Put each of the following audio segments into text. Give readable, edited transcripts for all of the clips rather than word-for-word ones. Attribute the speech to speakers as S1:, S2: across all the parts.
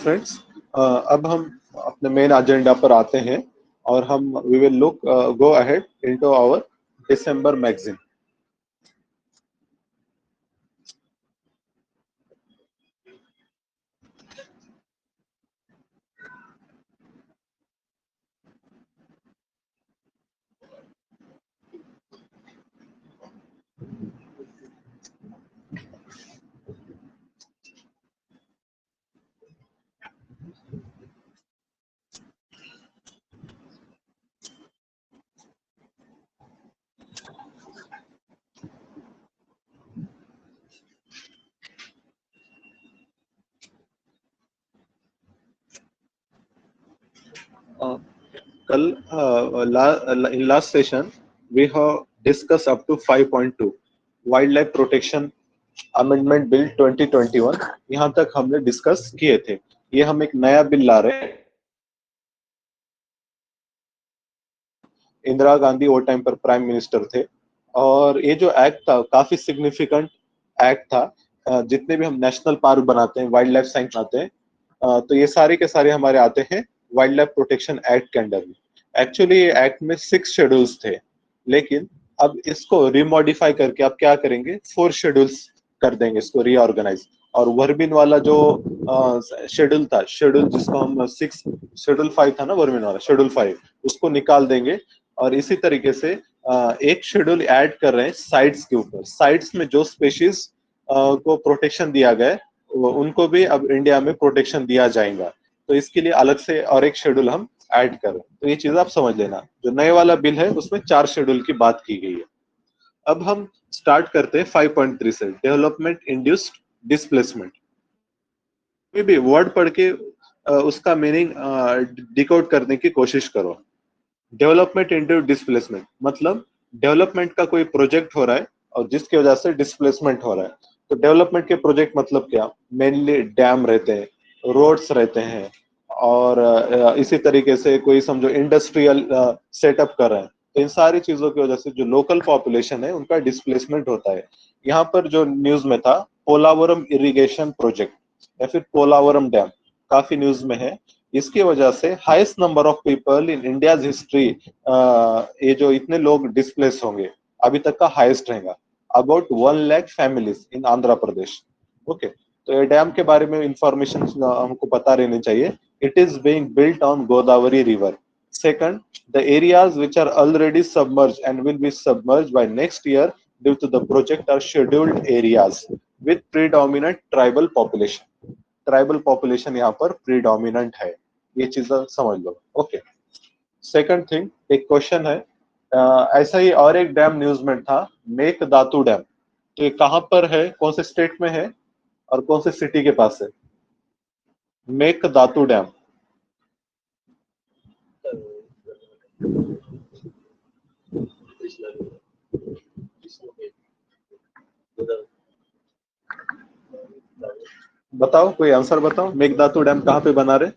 S1: Friends, अब हम अपने मेन एजेंडा पर आते हैं और हम we will look go ahead into our December magazine. कल in last session we have discussed up to 5.2 wild life protection amendment bill 2021। यहाँ तक हमने डिस्कस किए थे। ये हम एक नया बिल ला रहे हैं। इंदिरा गांधी वो टाइम पर प्राइम मिनिस्टर थे और ये जो एक्ट था काफी सिग्निफिकेंट एक्ट था। जितने भी हम नेशनल पार्क बनाते हैं, वाइल्ड लाइफ साइंस बनाते हैं, तो ये सारे के सारे हमारे आते हैं वाइल्ड लाइफ प्रोटेक्शन एक्ट के अंडर में। एक्चुअली ये एक्ट में 6 शेड्यूल्स थे, लेकिन अब इसको रिमॉडिफाई करके आप क्या करेंगे, 4 शेड्यूल्स कर देंगे, इसको रीऑर्गेनाइज। और वर्बिन वाला जो शेड्यूल था, शेड्यूल जिसको हम 6 शेड्यूल 5 था ना, वर्बिन वाला शेड्यूल 5, उसको निकाल देंगे। और इसी तरीके से एक शेड्यूल ऐड कर रहे हैं साइट्स के ऊपर। साइट्स में जो स्पेशीज को प्रोटेक्शन दिया गया है उनको भी अब इंडिया में प्रोटेक्शन दिया जाएगा। तो इसके लिए अलग से और एक शेड्यूल हम ऐड कर रहे हैं। तो ये चीज आप समझ लेना। जो नए वाला बिल है उसमें 4 शेड्यूल की बात की गई है। अब हम स्टार्ट करते हैं 5.3 से, डेवलपमेंट इंड्यूस्ड डिस्प्लेसमेंट। कोई भी वर्ड पढ़ के उसका मीनिंग डिकोड करने की कोशिश करो। डेवलपमेंट इंड्यूस्ड डिस्प्लेसमेंट मतलब डेवलपमेंट का कोई प्रोजेक्ट हो रहा है और जिसकी वजह से डिस्प्लेसमेंट हो रहा है। तो डेवलपमेंट के प्रोजेक्ट मतलब क्या, मेनली डैम रहते हैं, रोड्स रहते हैं, और इसी तरीके से कोई समझो इंडस्ट्रियल सेटअप कर रहे हैं। तो इन सारी चीजों की वजह से जो लोकल पॉपुलेशन है उनका डिस्प्लेसमेंट होता है। यहाँ पर जो न्यूज में था, पोलावरम इरिगेशन प्रोजेक्ट या फिर पोलावरम डैम काफी न्यूज में है। इसकी वजह से highest number of people in India's history, ये जो इतने लोग डिस्प्लेस होंगे अभी तक का हाईएस्ट रहेगा, about 1 lakh families in Andhra Pradesh. Okay, तो ये डैम के बारे में इंफॉर्मेशन हमको पता रहनी चाहिए। It is being built on Godavari river. Second, the areas which are already submerge and will be submerge by next year due to the project are scheduled areas with predominant tribal population. Tribal population यहाँ पर predominant है, ये चीज समझ लो। Okay, second thing, एक question है, ऐसा ही और एक डैम न्यूज में था, मेघदातु डैम। तो ये कहाँ पर है, कौन से स्टेट में है और कौन से सिटी के पास है? मेघदातु डैम बताओ, कोई आंसर बताओ। मेघदातु डैम कहाँ पे बना रहे?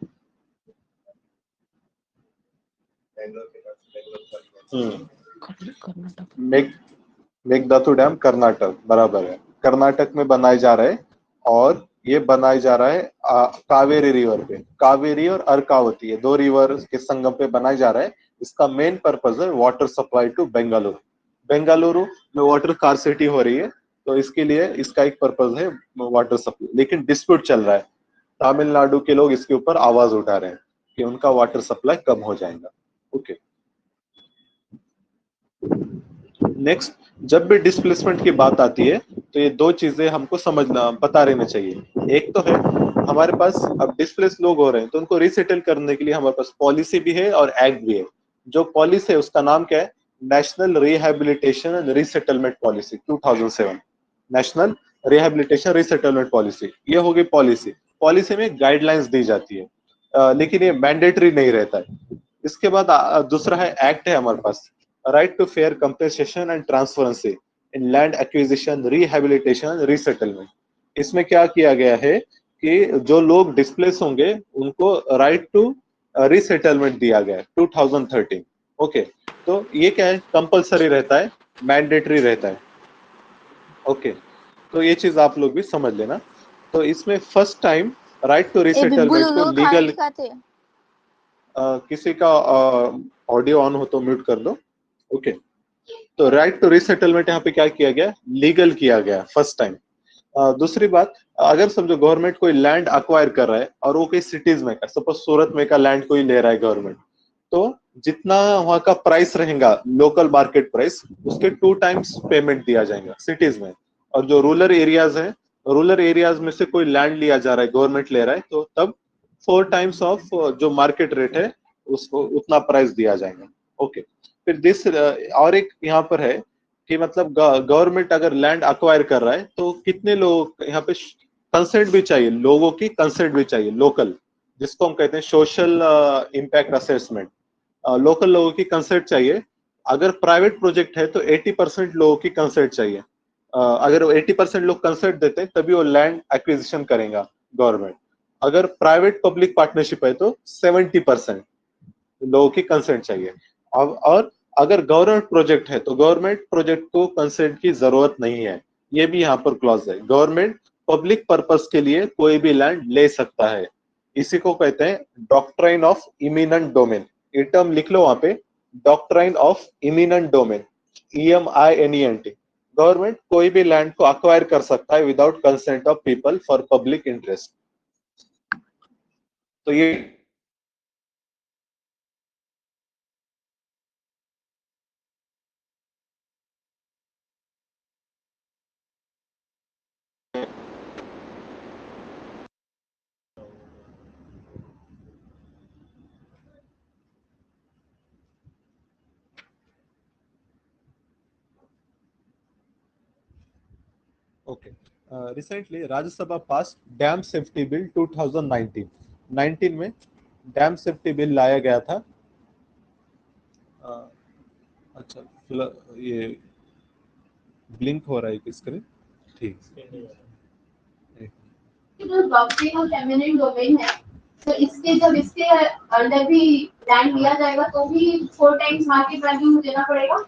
S1: मेघदातु डैम कर्नाटक, बराबर है, कर्नाटक में बनाया जा रहा है। और ये बनाया जा रहा है कावेरी रिवर पे। कावेरी और अर्कावती, ये 2 रिवर के संगम पे बनाया जा रहा है। इसका मेन पर्पज है water supply to Bengaluru. Bengaluru में वाटर स्कार्सिटी हो रही है, तो इसके लिए इसका एक पर्पज है वाटर सप्लाई। लेकिन डिस्प्यूट चल रहा है, तमिलनाडु के लोग इसके ऊपर आवाज उठा रहे हैं कि उनका वाटर सप्लाई कम हो जाएगा। ओके, नेक्स्ट, जब भी डिस्प्लेसमेंट की बात आती है तो ये 2 चीजें हमको समझना, पता रहना चाहिए। एक तो है हमारे पास अब डिस्प्लेस लोग हो रहे हैं तो उनको रिसेटल करने के लिए हमारे पास पॉलिसी भी है और एक्ट भी है। जो पॉलिसी है उसका नाम क्या है, national rehabilitation and resettlement policy 2007। National rehabilitation resettlement policy, ये होगी पॉलिसी। पॉलिसी में गाइडलाइंस दी जाती है, लेकिन ये मैंडेटरी नहीं रहता है। इसके बाद दूसरा है एक्ट है हमारे पास, right to fair compensation and transparency in land acquisition, rehabilitation, resettlement. इसमें क्या किया गया है कि जो लोग डिस्प्लेस होंगे उनको राइट टू रिसेटलमेंट दिया गया है 2013। ओके, तो ये क्या है, कंपलसरी रहता है, मैंडेटरी रहता है। ओके, तो ये चीज आप लोग भी समझ लेना। तो इसमें first time right to resettlement को लीगल,
S2: दिखाते
S1: किसी का ऑडियो ऑन हो तो म्यूट कर दो। ओके, तो राइट टू रिसेटलमेंट यहाँ पे क्या किया गया, लीगल किया गया फर्स्ट टाइम। दूसरी बात, अगर समझो गवर्नमेंट कोई लैंड अक्वायर कर रहा है और वो कोई सिटीज में का, सपोज सूरत में का लैंड कोई ले रहा है गवर्नमेंट, तो जितना वहां का प्राइस रहेगा लोकल मार्केट प्राइस, उसके 2 टाइम्स पेमेंट दिया जाएगा सिटीज में। और जो रूरल एरियाज है, रूरल एरियाज में से कोई लैंड लिया जा रहा है, गवर्नमेंट ले रहा है, तो तब 4 टाइम्स ऑफ जो मार्केट रेट है उसको उतना प्राइस दिया जाएगा। ओके, फिर दिस और एक यहाँ पर है कि मतलब गवर्नमेंट अगर लैंड अक्वायर कर रहा है तो कितने लोग यहाँ पे कंसेंट भी चाहिए, लोगों की कंसेंट भी चाहिए लोकल, जिसको हम कहते हैं सोशल इम्पैक्ट असेसमेंट। लोकल लोगों की कंसेंट चाहिए। अगर प्राइवेट प्रोजेक्ट है तो 80% लोगों की कंसेंट चाहिए। अगर 80% लोग कंसेंट देते हैं तभी वो लैंड एक्विजिशन करेगा गवर्नमेंट। अगर प्राइवेट पब्लिक पार्टनरशिप है तो 70% लोगों की कंसेंट चाहिए। और अगर गवर्नमेंट प्रोजेक्ट है तो गवर्नमेंट प्रोजेक्ट को कंसेंट की जरूरत नहीं है। ये भी यहाँ पर क्लॉज है, गवर्नमेंट पब्लिक पर्पस के लिए कोई भी लैंड ले सकता है। इसी को कहते हैं डॉक्ट्राइन ऑफ इमिनेंट डोमेन। ये टर्म लिख लो वहां पे, doctrine of eminent domain, EMINENT। Government कोई भी लैंड को अक्वायर कर सकता है without consent of people for public interest. तो ये okay, recently Rajya Sabha pass dam safety bill 2019 में डैम सेफ्टी बिल लाया गया था। अच्छा, ये ब्लिंक हो रहा है कि स्क्रीन ठीक
S2: जो ब्लॉकचेन और एमिनेंट डोमेन है, तो इसके जब इसके अंदर भी लैंड लिया जाएगा तो भी 4 टाइम्स मार्केट वैल्यू देना पड़ेगा।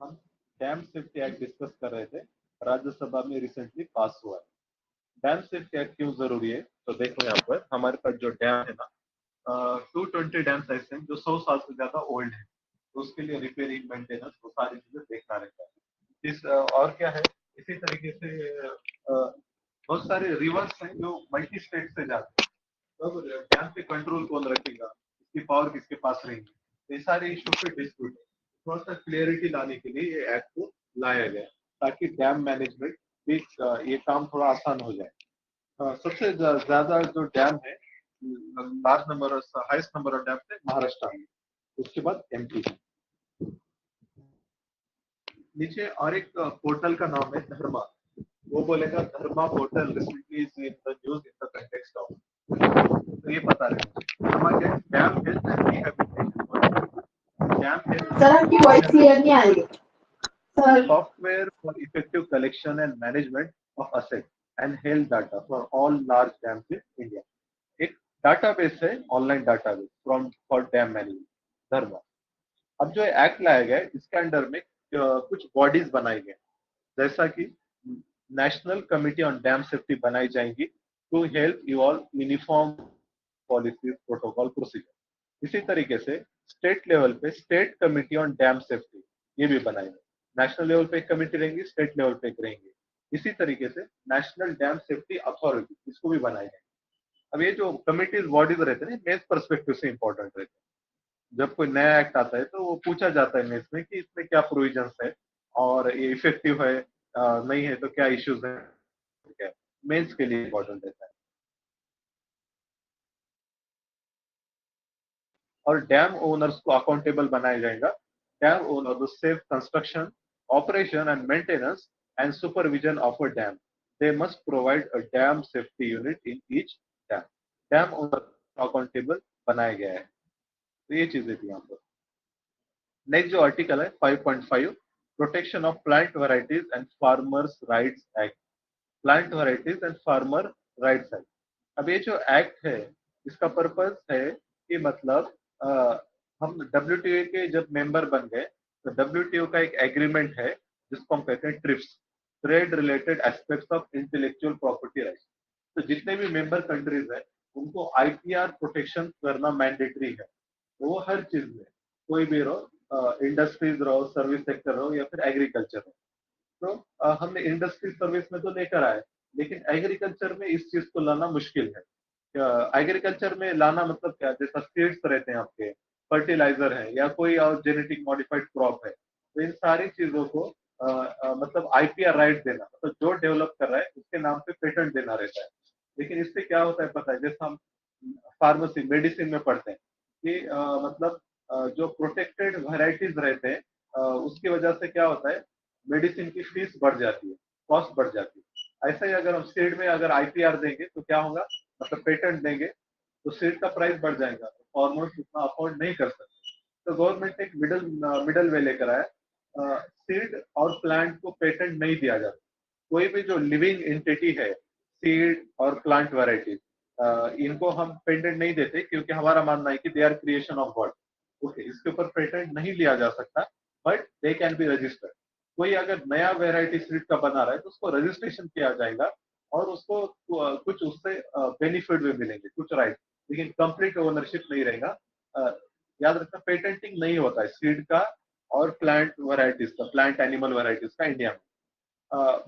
S1: हम डैम सेफ्टी एक्ट डिस्कस कर रहे थे, राज्यसभा में रिसेंटली पास हुआ है। डैम सेफ्टी एक्ट क्यों जरूरी है, तो देखो यहाँ पर हमारे पास जो डैम है ना, 220 डैम्स ऐसे हैं जो 100 साल से ज्यादा ओल्ड है, तो उसके लिए रिपेयरिंग, मेंटेनेंस, वो सारी चीजें देखना रहता है। और क्या है, इसी तरीके से बहुत सारे रिवर्स हैं जो मल्टी स्टेट से जाते हैं, तो डैम पे कंट्रोल कौन रखेगा, इसकी पावर किसके पास रहेगी, तो ये सारे इशू पे डिस्प्यूट है। थोड़ा सा क्लियरिटी लाने के लिए ये एक्ट को लाया गया, ताकि डैम मैनेजमेंट भी ये काम थोड़ा आसान हो जाए। सबसे ज्यादा जो डैम है, large number, highest number of dam है महाराष्ट्र में, उसके बाद MP है। नीचे और एक पोर्टल का नाम है धर्मा, वो बोलेगा Dharma portal recently is in the news in the context of, तो ये पता रहे हमारे dam health and rehabilitation, dam health
S2: sir आपकी वॉइस क्लियर नहीं आ रही है।
S1: software for effective collection and management of asset and health data for all large dams in India। एक डाटाबेस है, online database from for dam management, Dharma. अब जो act लाया गया है, इसके अंडर में कुछ बॉडीज बनाई गई, जैसा कि national committee on dam safety बनाई जाएंगी to help evolve uniform policies, protocol, procedure. इसी तरीके से स्टेट लेवल पे state committee on dam safety ये भी बनाएंगे। नेशनल लेवल पे एक कमेटी रहेंगी, स्टेट लेवल पे एक रहेंगी। इसी तरीके से नेशनल डैम सेफ्टी अथॉरिटी, इसको भी बनाएंगे। अब ये जो कमिटीज बॉडीज रहते हैं, मेज परस्पेक्टिव से इंपॉर्टेंट रहते हैं। जब कोई नया एक्ट आता है तो वो पूछा जाता है मेज में कि इसमें क्या प्रोविजंस है और ये इफेक्टिव है, नहीं है तो क्या इश्यूज है, क्या मेंस के लिए इंपॉर्टेंट रहता है। और डैम ओनर्स को अकाउंटेबल बनाया जाएगा। Dam owner will save construction, operation and maintenance and supervision of a dam. They must provide a dam safety unit in each dam owner accountable बनाया गया है। तो ये चीजें थी यहाँ पर। नेक्स्ट जो आर्टिकल है 5.5, protection of plant varieties and farmers rights act. Plant varieties and farmer rights act. अब ये जो एक्ट है इसका पर्पस है कि मतलब हम WTO के जब मेंबर बन गए तो WTO का एक एग्रीमेंट है जिसको हम कहते हैं trips, trade related aspects of intellectual property rights. तो जितने भी मेंबर कंट्रीज है उनको IPR प्रोटेक्शन करना मैंडेटरी है। तो वो हर चीज में, कोई भी रहो, इंडस्ट्रीज रहो, सर्विस सेक्टर रहो या फिर एग्रीकल्चर रहो। तो हमने इंडस्ट्री सर्विस में तो लेकर आए, लेकिन एग्रीकल्चर में इस चीज को लाना मुश्किल है। एग्रीकल्चर में लाना मतलब क्या, जैसा सीड्स रहते हैं आपके, फर्टिलाइजर है या कोई और जेनेटिक मॉडिफाइड क्रॉप है, तो इन सारी चीजों को मतलब IPR राइट देना, मतलब जो डेवलप कर रहा है उसके नाम पे पेटेंट देना रहता है। लेकिन इससे क्या होता है पता है, जैसे हम फार्मेसी मेडिसिन में पढ़ते हैं कि मतलब जो प्रोटेक्टेड वेराइटीज रहते हैं उसकी वजह से क्या होता है, मेडिसिन की फीस बढ़ जाती है, कॉस्ट बढ़ जाती है। ऐसा ही अगर हम सीड में अगर IPR देंगे तो क्या होगा, मतलब पेटेंट देंगे तो सीड का प्राइस बढ़ जाएगा, तो फार्मर्स उतना अफोर्ड नहीं कर सकते। तो गवर्नमेंट ने एक मिडल वे लेकर आया, सीड और प्लांट को पेटेंट नहीं दिया जाता। कोई भी जो लिविंग एंटिटी है, सीड और प्लांट वैरायटीज, इनको हम पेटेंट नहीं देते क्योंकि हमारा मानना है कि they are creation of God. Okay, इसके ऊपर पेटेंट नहीं लिया जा सकता, but they can be registered. कोई अगर नया वेराइटी सीड का बना रहा है तो उसको रजिस्ट्रेशन किया जाएगा और उसको कुछ उससे बेनिफिट भी मिलेंगे, कुछ राइट, लेकिन कंप्लीट ओनरशिप नहीं रहेगा। अ, याद रखना, पेटेंटिंग नहीं होता है सीड का और प्लांट वैरायटीज का, प्लांट एनिमल वैरायटीज का इंडिया में।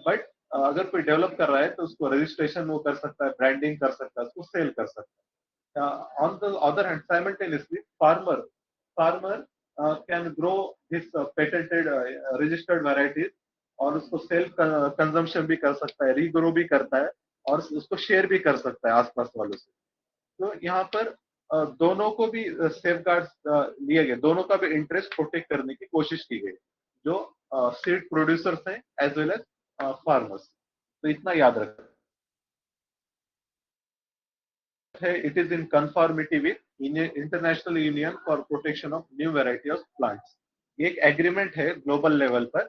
S1: बट अगर कोई डेवलप कर रहा है तो उसको रजिस्ट्रेशन वो कर सकता है, ब्रांडिंग कर सकता है, उसको सेल कर सकता है। On the other hand simultaneously farmer can grow this patented registered varieties और उसको सेल्फ कंजम्पशन भी कर सकता है, रीग्रो भी करता है और उसको शेयर भी कर सकता है आसपास वालों से। तो यहाँ पर दोनों को भी सेफ गार्ड लिए गए, दोनों का भी इंटरेस्ट प्रोटेक्ट करने की कोशिश की गई, जो सीड प्रोड्यूसर्स हैं एज वेल एज फार्मर्स। तो इतना याद रखना है। It is in conformity with international union for protection of new variety of plants. ये एक एग्रीमेंट है ग्लोबल लेवल पर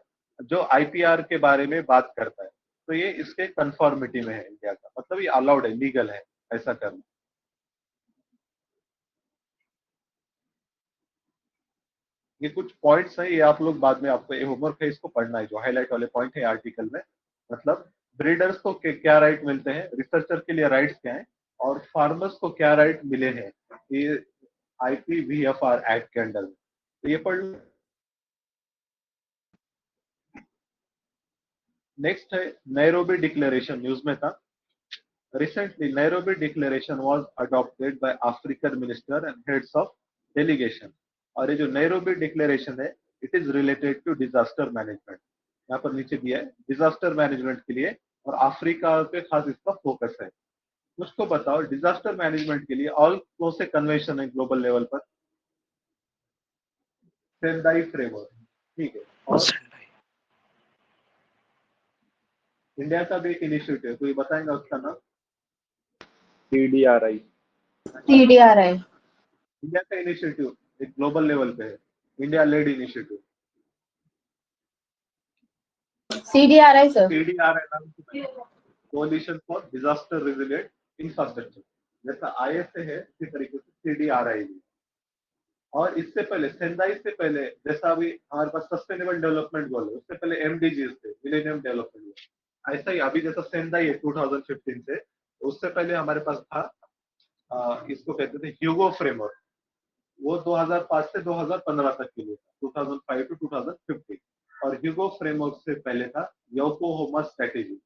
S1: जो IPR के बारे में बात करता है। तो ये इसके कंफॉर्मिटी में है इंडिया का, मतलब ये अलाउड है, लीगल है ऐसा करना। ये कुछ पॉइंट्स हैं, ये आप लोग बाद में, आपको ये होमवर्क है, इसको पढ़ना है, जो हाईलाइट वाले पॉइंट है आर्टिकल में। मतलब ब्रीडर्स को क्या राइट मिलते हैं, रिसर्चर के लिए राइट्स क्या हैं, और फार्मर्स को क्या राइट मिले हैं ये IPVFR एक्ट के अंडर में। तो ये पढ़ लो। नेक्स्ट है नैरोबी डिक्लेरेशन, न्यूज में था recently. Nairobi declaration was adopted by African minister and heads of delegation। और ये जो नैरोबी डिक्लेरेशन है, it is related to disaster management. यहाँ पर नीचे दिया है डिजास्टर मैनेजमेंट के लिए, और अफ्रीका पे खास इसका फोकस है। मुझको बताओ डिजास्टर मैनेजमेंट के लिए ऑल कौन से कन्वेंशन है ग्लोबल लेवल पर? सेंदाई फ्रेमवर्क, ठीक है। और इंडिया का भी एक इनिशिएटिव है, कोई बताएंगा उसका नाम?
S3: CDRI।
S1: इंडिया का इनिशिएटिव एक ग्लोबल लेवल पे है, India led initiative.
S2: CDRI sir.
S1: CDRI नाम की coalition for disaster resilient infrastructure, जैसा ISA है इसी तरीके से CDRI भी। और इससे पहले सेंदाई से पहले, जैसा अभी हमारे पास सस्टेनेबल डेवलपमेंट गोल है, उससे पहले MDGs थे, मिलेनियम डेवलपमेंट गोल। ऐसा ही अभी जैसा सेंदाई है 2015 से, उससे पहले हमारे पास था इसको कहते थे ह्यूगो फ्रेमवर्क। वो 2005 से 2015 तक के लिए था, 2005 टू 2015। और ह्यूगो फ्रेमवर्क से पहले था योकोहोमा स्ट्रेटेजी,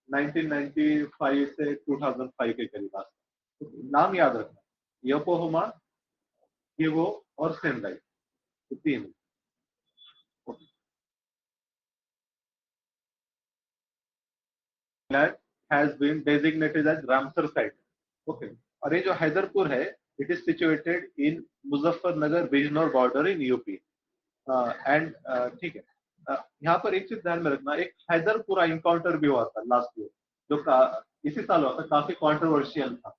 S1: 1995 से 2005 के करीब। तो नाम याद रखना, योकोहोमा, ह्यूगो और सेंदाई, तीन। Land has been designated as Ramsar site। Okay, और ये जो हैदरपुर है, it is situated in Muzaffarnagar Bijnor border in UP. And ठीक है, यहाँ पर एक चीज ध्यान में रखना, एक हैदरपुरा इनकाउंटर भी हुआ था लास्ट ईयर, जो इसी साल हुआ था, काफी कॉन्ट्रोवर्शियल था।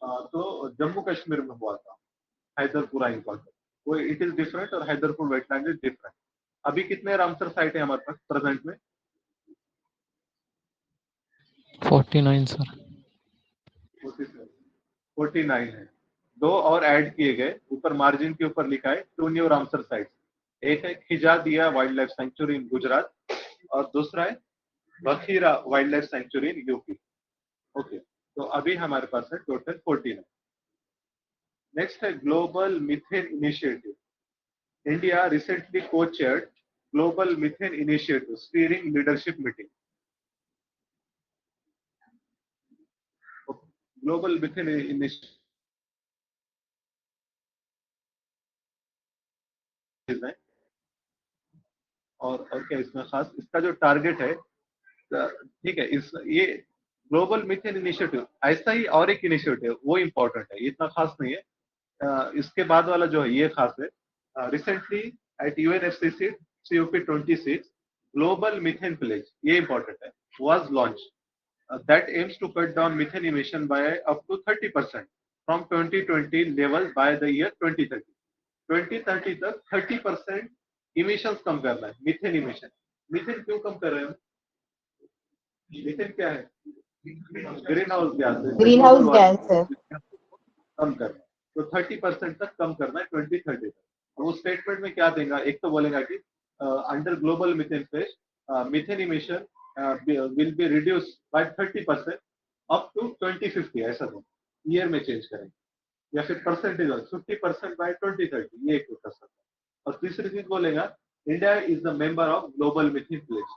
S1: तो जम्मू कश्मीर में हुआ था, हैदरपुरा इनकाउंटर। वो इट इज डिफरेंट और हैदरपुर वेटलैंड इज डिफरेंट। अभी कितने रामसर साइट है हमारे पास प्रेजेंट में?
S3: 49 सर।
S1: 49 है। 2 और ऐड किए गए, ऊपर मार्जिन के ऊपर लिखा है 2 न्यू रामसर साइट। एक है खिजादिया वाइल्ड लाइफ सेंचुरी इन गुजरात और दूसरा है Bakhira wild life sanctuary in UP. Okay, तो अभी हमारे पास है टोटल 49। नेक्स्ट है global methane initiative. India recently co-chaired global methane initiative steering leadership meeting. Global methane initiative है और क्या इसमें खास, इसका जो टारगेट है, ठीक है, इस ये ग्लोबल मीथेन इनिशिएटिव ऐसा ही और एक इनिशिएटिव वो इंपॉर्टेंट है, इतना खास नहीं है। इसके बाद वाला जो है ये खास है। Recently at UNFCCC COP26 global methane pledge, ये इंपॉर्टेंट है, was launch that aims to cut down methane emission by up to 30% from 2020 level by the year 2030। 2030 तक 30% इमिशंस कम करना है, मीथेन इमिशन। मीथेन क्यों कम कर रहे हैं? मीथेन क्या है? ग्रीन हाउस गैस है।
S4: ग्रीन हाउस गैस है,
S1: कम करना है, तो 30% तक कम करना है 2030 तक। वो स्टेटमेंट में क्या देगा, एक तो बोलेगा कि under global methane pledge methane emission will be reduced by 30% up to 2050, ऐसा दो ईयर में चेंज करेंगे, या फिर परसेंटेज 50% by 2030, ये एक कर सकता है। और तीसरी चीज बोलेगा India is the member of global methane pledge.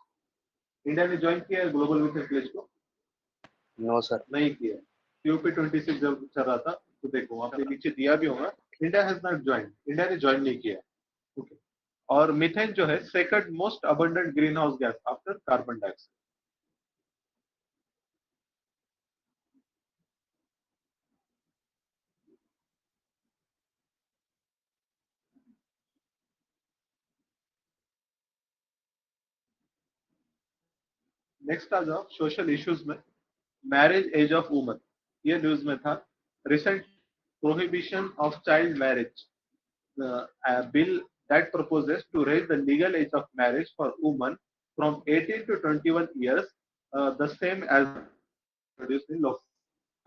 S1: India ने ज्वाइन किया है ग्लोबल मीथेन प्लेज को?
S5: नो सर,
S1: नहीं किया। COP26 जब चल रहा था तो देखो वहां पे नीचे दिया भी होगा, India has not join, India ने ज्वाइन नहीं किया। ओके, और मीथेन जो है second most abundant greenhouse gas after carbon dioxide. Next आ जाओ सोशल इश्यूज में। मैरिज एज ऑफ वुमन, ये न्यूज में था। Recent prohibition of child marriage bill that proposes to raise the legal age of marriage for women from 18 to 21 years, the same as introduced in law।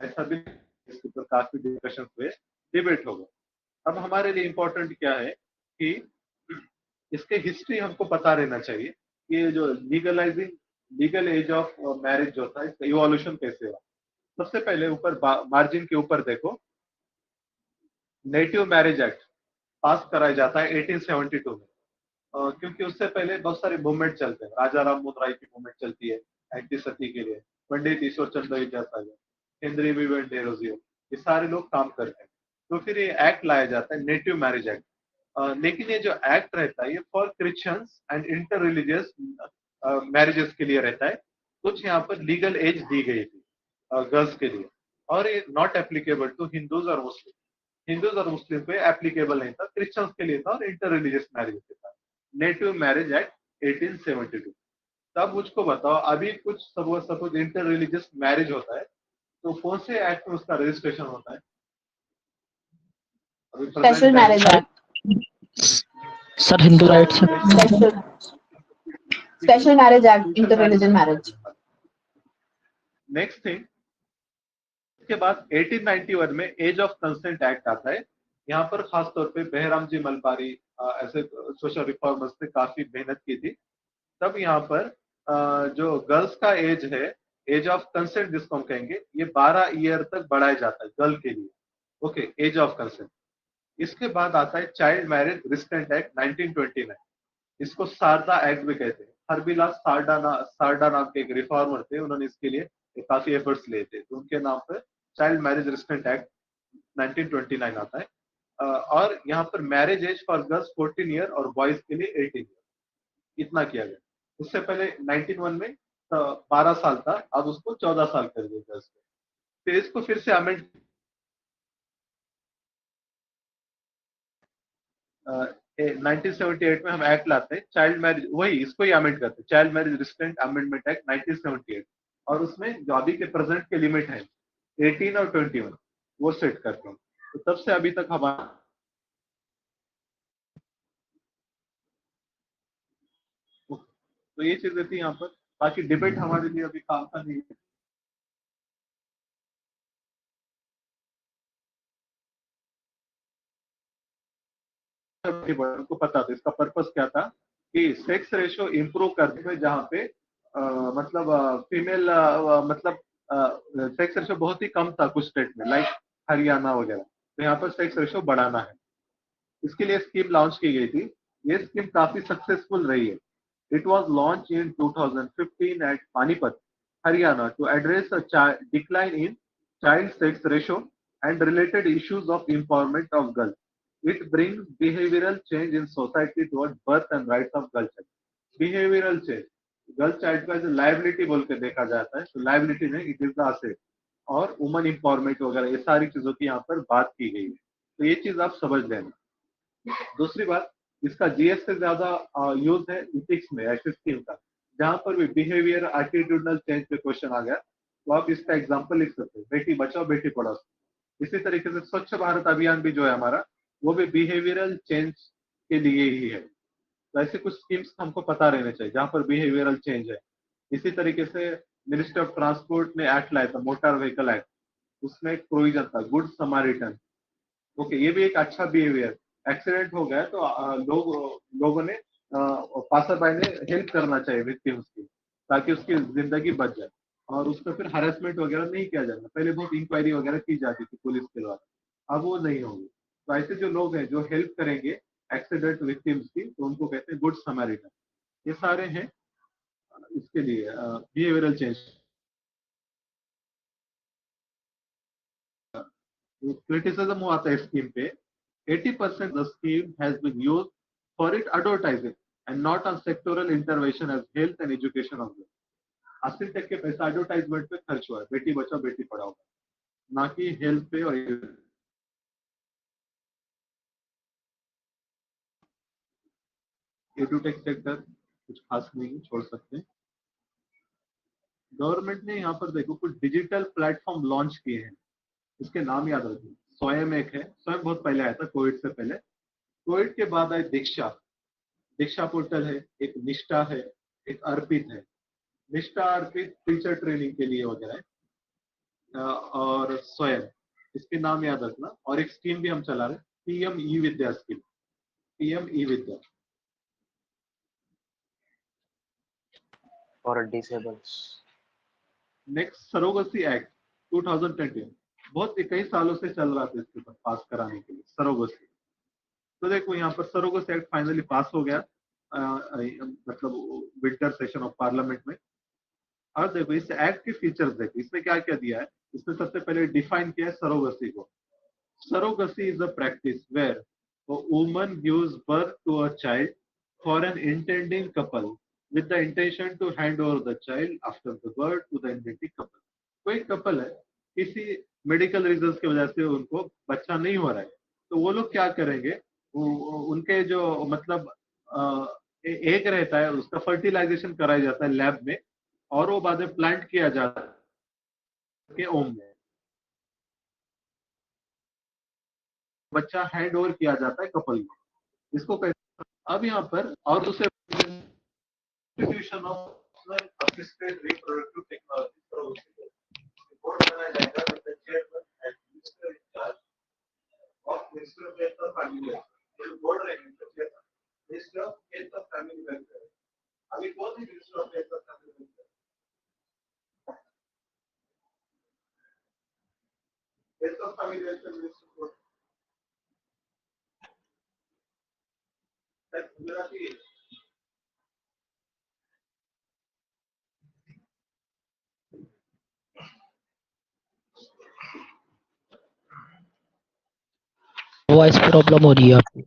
S1: ऐसा भी इसके ऊपर काफी discussion हुए, debate होगा। अब हमारे लिए इम्पोर्टेंट क्या है कि इसके हिस्ट्री हमको पता रहना चाहिए। ये जो लीगल एज ऑफ मैरिज जो था, इसका इवोल्यूशन कैसे हुआ। सबसे पहले ऊपर मार्जिन के ऊपर देखो, नेटिव मैरिज एक्ट पास कराया जाता है 1872 में, क्योंकि उससे पहले बहुत सारे मूवमेंट चलते हैं। राजा राम मोहन राय की मूवमेंट चलती है एंटी सती के लिए, पंडित ईश्वर चंद्र विद्यासागर, हेनरी विवेन डेरोजियो, ये सारे लोग काम करते हैं। तो फिर ये एक्ट लाया जाता है, नेटिव मैरिज एक्ट। लेकिन ये जो एक्ट रहता है ये for Christians and inter religious marriages के लिए रहता है। कुछ यहाँ पर लीगल एज दी गई थी गर्ल्स के लिए, और ये नॉट एप्लीकेबल टू हिंदूज और मुस्लिम। हिंदूज और मुस्लिम पे एप्लीकेबल नहीं था, क्रिश्चियंस के लिए था और इंटर रिलीजियस मैरिज के था। Native marriage act 1872। तब मुझको बताओ, अभी कुछ सपोज इंटर रिलीजियस मैरिज होता है तो कौन से एक्ट में उसका रजिस्ट्रेशन होता है?
S4: Special marriage act
S3: sir, Hindu rights.
S4: Special marriage act, inter religion marriage.
S1: Next thing, इसके बाद 1891 में एज ऑफ कंसेंट एक्ट आता है। यहाँ पर खास तौर पे बहराम जी मलबारी ऐसे सोशल रिफॉर्मर्स ने काफी मेहनत की थी। तब यहाँ पर जो गर्ल्स का एज है, एज ऑफ कंसेंट जिसको हम कहेंगे, ये 12 ईयर तक बढ़ाया जाता है गर्ल के लिए। Okay, age of consent. इसके बाद आता है चाइल्ड मैरिज रिस्ट्रेंट एक्ट 1929। इसको सारदा एक्ट भी कहते हैं। हरबिलास सारडा नाम के एक रिफॉर्मर थे, उन्होंने इसके लिए काफी एफर्ट्स लिए थे, तो उनके नाम पर चाइल्ड मैरिज रिस्ट्रेंट एक्ट 1929 आता है। और यहाँ पर marriage age for girls 14 year और बॉयज के लिए 18 ईयर, इतना किया गया। उससे पहले 1901 में 12 साल था, अब उसको 14 साल कर दिया गया। फिर इसको फिर से अमेंड 1978 में हम एक्ट लाते हैं चाइल्ड मैरिज, वही इसको ही अमेंड करते हैं, child marriage restraint amendment act 1978। और उसमें जो अभी के प्रेजेंट के लिमिट है 18 और 21, वो सेट करते हैं। तो तब से अभी तक हमारा तो ये चीजें थी यहाँ पर। बाकी डिबेट हमारे लिए अभी काम का नहीं है। को पता था इसका पर्पस क्या था कि सेक्स रेशो इंप्रूव करने में, जहाँ पे मतलब फीमेल मतलब सेक्स रेशो बहुत ही कम था कुछ स्टेट में, लाइक हरियाणा वगैरह। तो यहाँ पर सेक्स रेशो बढ़ाना है, इसके लिए स्कीम लॉन्च की गई थी। ये स्कीम काफी सक्सेसफुल रही है। It was launch in 2015 at Panipat, Haryana, to address a decline in child sex ratio and related issues of empowerment of girls. It brings behavioral change in society towards birth and rights of girl child. Behavioral change, girl child का जो liability बोल के देखा जाता है, तो liability नहीं, it is the asset. और वुमन एम्पावरमेंट वगैरह ये सारी चीजों की यहाँ पर बात की गई है। तो ये चीज आप समझ लेना। दूसरी बात, इसका जीएस से ज्यादा यूज है इथिक्स में, ऐसे स्कीम का, जहां पर भी बिहेवियर एटीट्यूडनल चेंज पे क्वेश्चन आ गया, तो आप इसका एग्जांपल लिख सकते हैं, बेटी बचाओ बेटी पढ़ाओ। इसी तरीके से स्वच्छ भारत अभियान भी जो है हमारा, वो भी बिहेवियरल चेंज के लिए ही है। तो ऐसे कुछ स्कीम्स हमको पता रहने चाहिए जहां पर बिहेवियरल चेंज है। इसी तरीके से मिनिस्ट्री ऑफ ट्रांसपोर्ट ने एक्ट लाया था, मोटर व्हीकल एक्ट। उसमें एक प्रोविजन था गुड समारिटन। ओके, ये भी एक अच्छा बिहेवियर। एक्सीडेंट हो गया तो लोगों ने पासर बाय ने हेल्प करना चाहिए विक्टिम्स की, ताकि उसकी जिंदगी बच जाए। और उस पर फिर हरेसमेंट वगैरह नहीं किया जाता। पहले बहुत इंक्वायरी वगैरह की जाती थी पुलिस के द्वारा, अब वो नहीं होगी। तो ऐसे जो लोग हैं जो हेल्प करेंगे एक्सीडेंट विक्टिम्स की, तो उनको कहते हैं गुड समारिटन। ये सारे हैं इसके लिए बिहेवियरल चेंज। क्रिटिसिज्म हुआ था स्कीम पे, 80% the scheme has been used for its advertising and not on sectoral intervention as health and education of them. 80% पैसा एडवर्टाइजमेंट पे खर्च हुआ है, बेटी बचाओ बेटी पढ़ाओ, ना कि हेल्थ पे। और एडुटेक सेक्टर कुछ खास नहीं, छोड़ सकते हैं। गवर्नमेंट ने यहाँ पर देखो कुछ डिजिटल प्लेटफॉर्म लॉन्च किए हैं, इसके नाम याद रखिए। स्वयं एक है, स्वयं बहुत पहले आया था कोविड से पहले। कोविड के बाद आए दीक्षा, दीक्षा पोर्टल है, एक निष्ठा है, एक अर्पित है। निष्ठा अर्पित टीचर ट्रेनिंग के लिए वगैरह है, और स्वयं, इसके नाम याद रखना। और एक स्कीम भी हम चला रहे, PM E Vidya scheme, PM E Vidya.
S5: for disables.
S1: Next surrogacy act 2020, बहुत कई सालों से चल रहा था इसके ऊपर पास कराने के लिए सरोगसी। तो देखो यहाँ पर सरोगसी एक्ट फाइनली पास हो गया, मतलब विंटर सेशन ऑफ पार्लियामेंट में। और देखो इस एक्ट के फीचर्स देखो, इसमें क्या क्या दिया है। इसमें सबसे पहले डिफाइन किया है सरोगसी को। Surrogacy is a practice where a woman gives birth to a child for an intending couple with the intention to hand over the child after the birth to the intending couple. कोई couple है, किसी medical reason की वजह से उनको बच्चा नहीं हो रहा है, तो वो लोग क्या करेंगे, उनके जो मतलब एक रहता है, उसका फर्टिलाइजेशन कराया जाता है लैब में, और वो बाद में प्लांट किया जाता है ओम में, बच्चा हैंड ओवर किया जाता है कपल को। इसको कहते हैं। अब यहाँ पर और दूसरे institution of assisted reproductive technology board बनाया जाएगा with the chairman and minister in charge of minister of health और फैमिली वेलफेयर। बोर्ड रहेंगे मिनिस्टर ऑफ हेल्थ और फैमिली वेलफेयर। अभी कौन है मिनिस्टर ऑफ हेल्थ और फैमिली वेलफेयर? हेल्थ और family welfare minister board Gujarati.
S3: Voice problem हो रही है आपकी।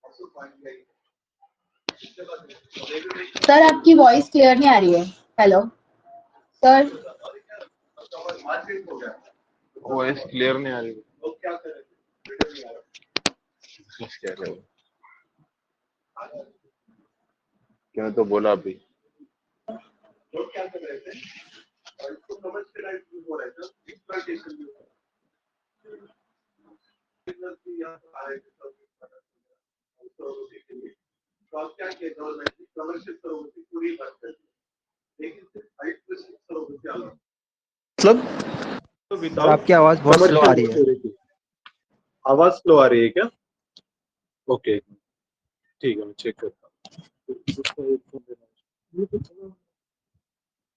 S1: also point
S4: सर आपकी वॉइस क्लियर नहीं आ रही है. Hello sir.
S1: वॉइस क्लियर नहीं आ रही. क्या करें? क्या तो बोला अभी. मतलब
S5: आपकी आवाज बहुत स्लो आ रही है.
S1: आवाज स्लो आ रही है क्या? ओके ठीक है, मैं चेक करता हूँ.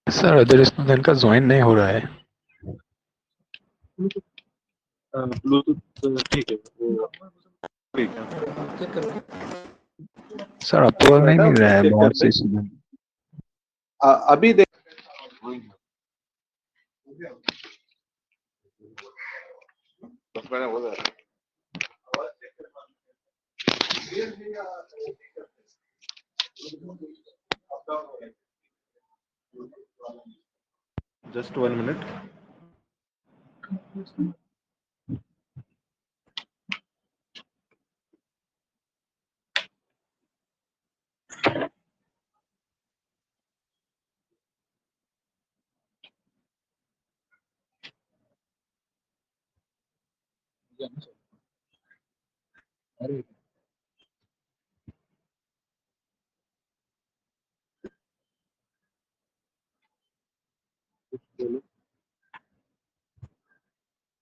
S6: सर अदर स्टूडेंट का ज्वाइन नहीं हो रहा है.
S1: ब्लूटूथ ठीक है, वो ठीक है.
S6: सर अप्रूवल नहीं मिल रहा है
S1: चेक
S6: बहुत
S1: करते
S6: से स्टूडेंट.
S1: अभी देख. Just 1 minute.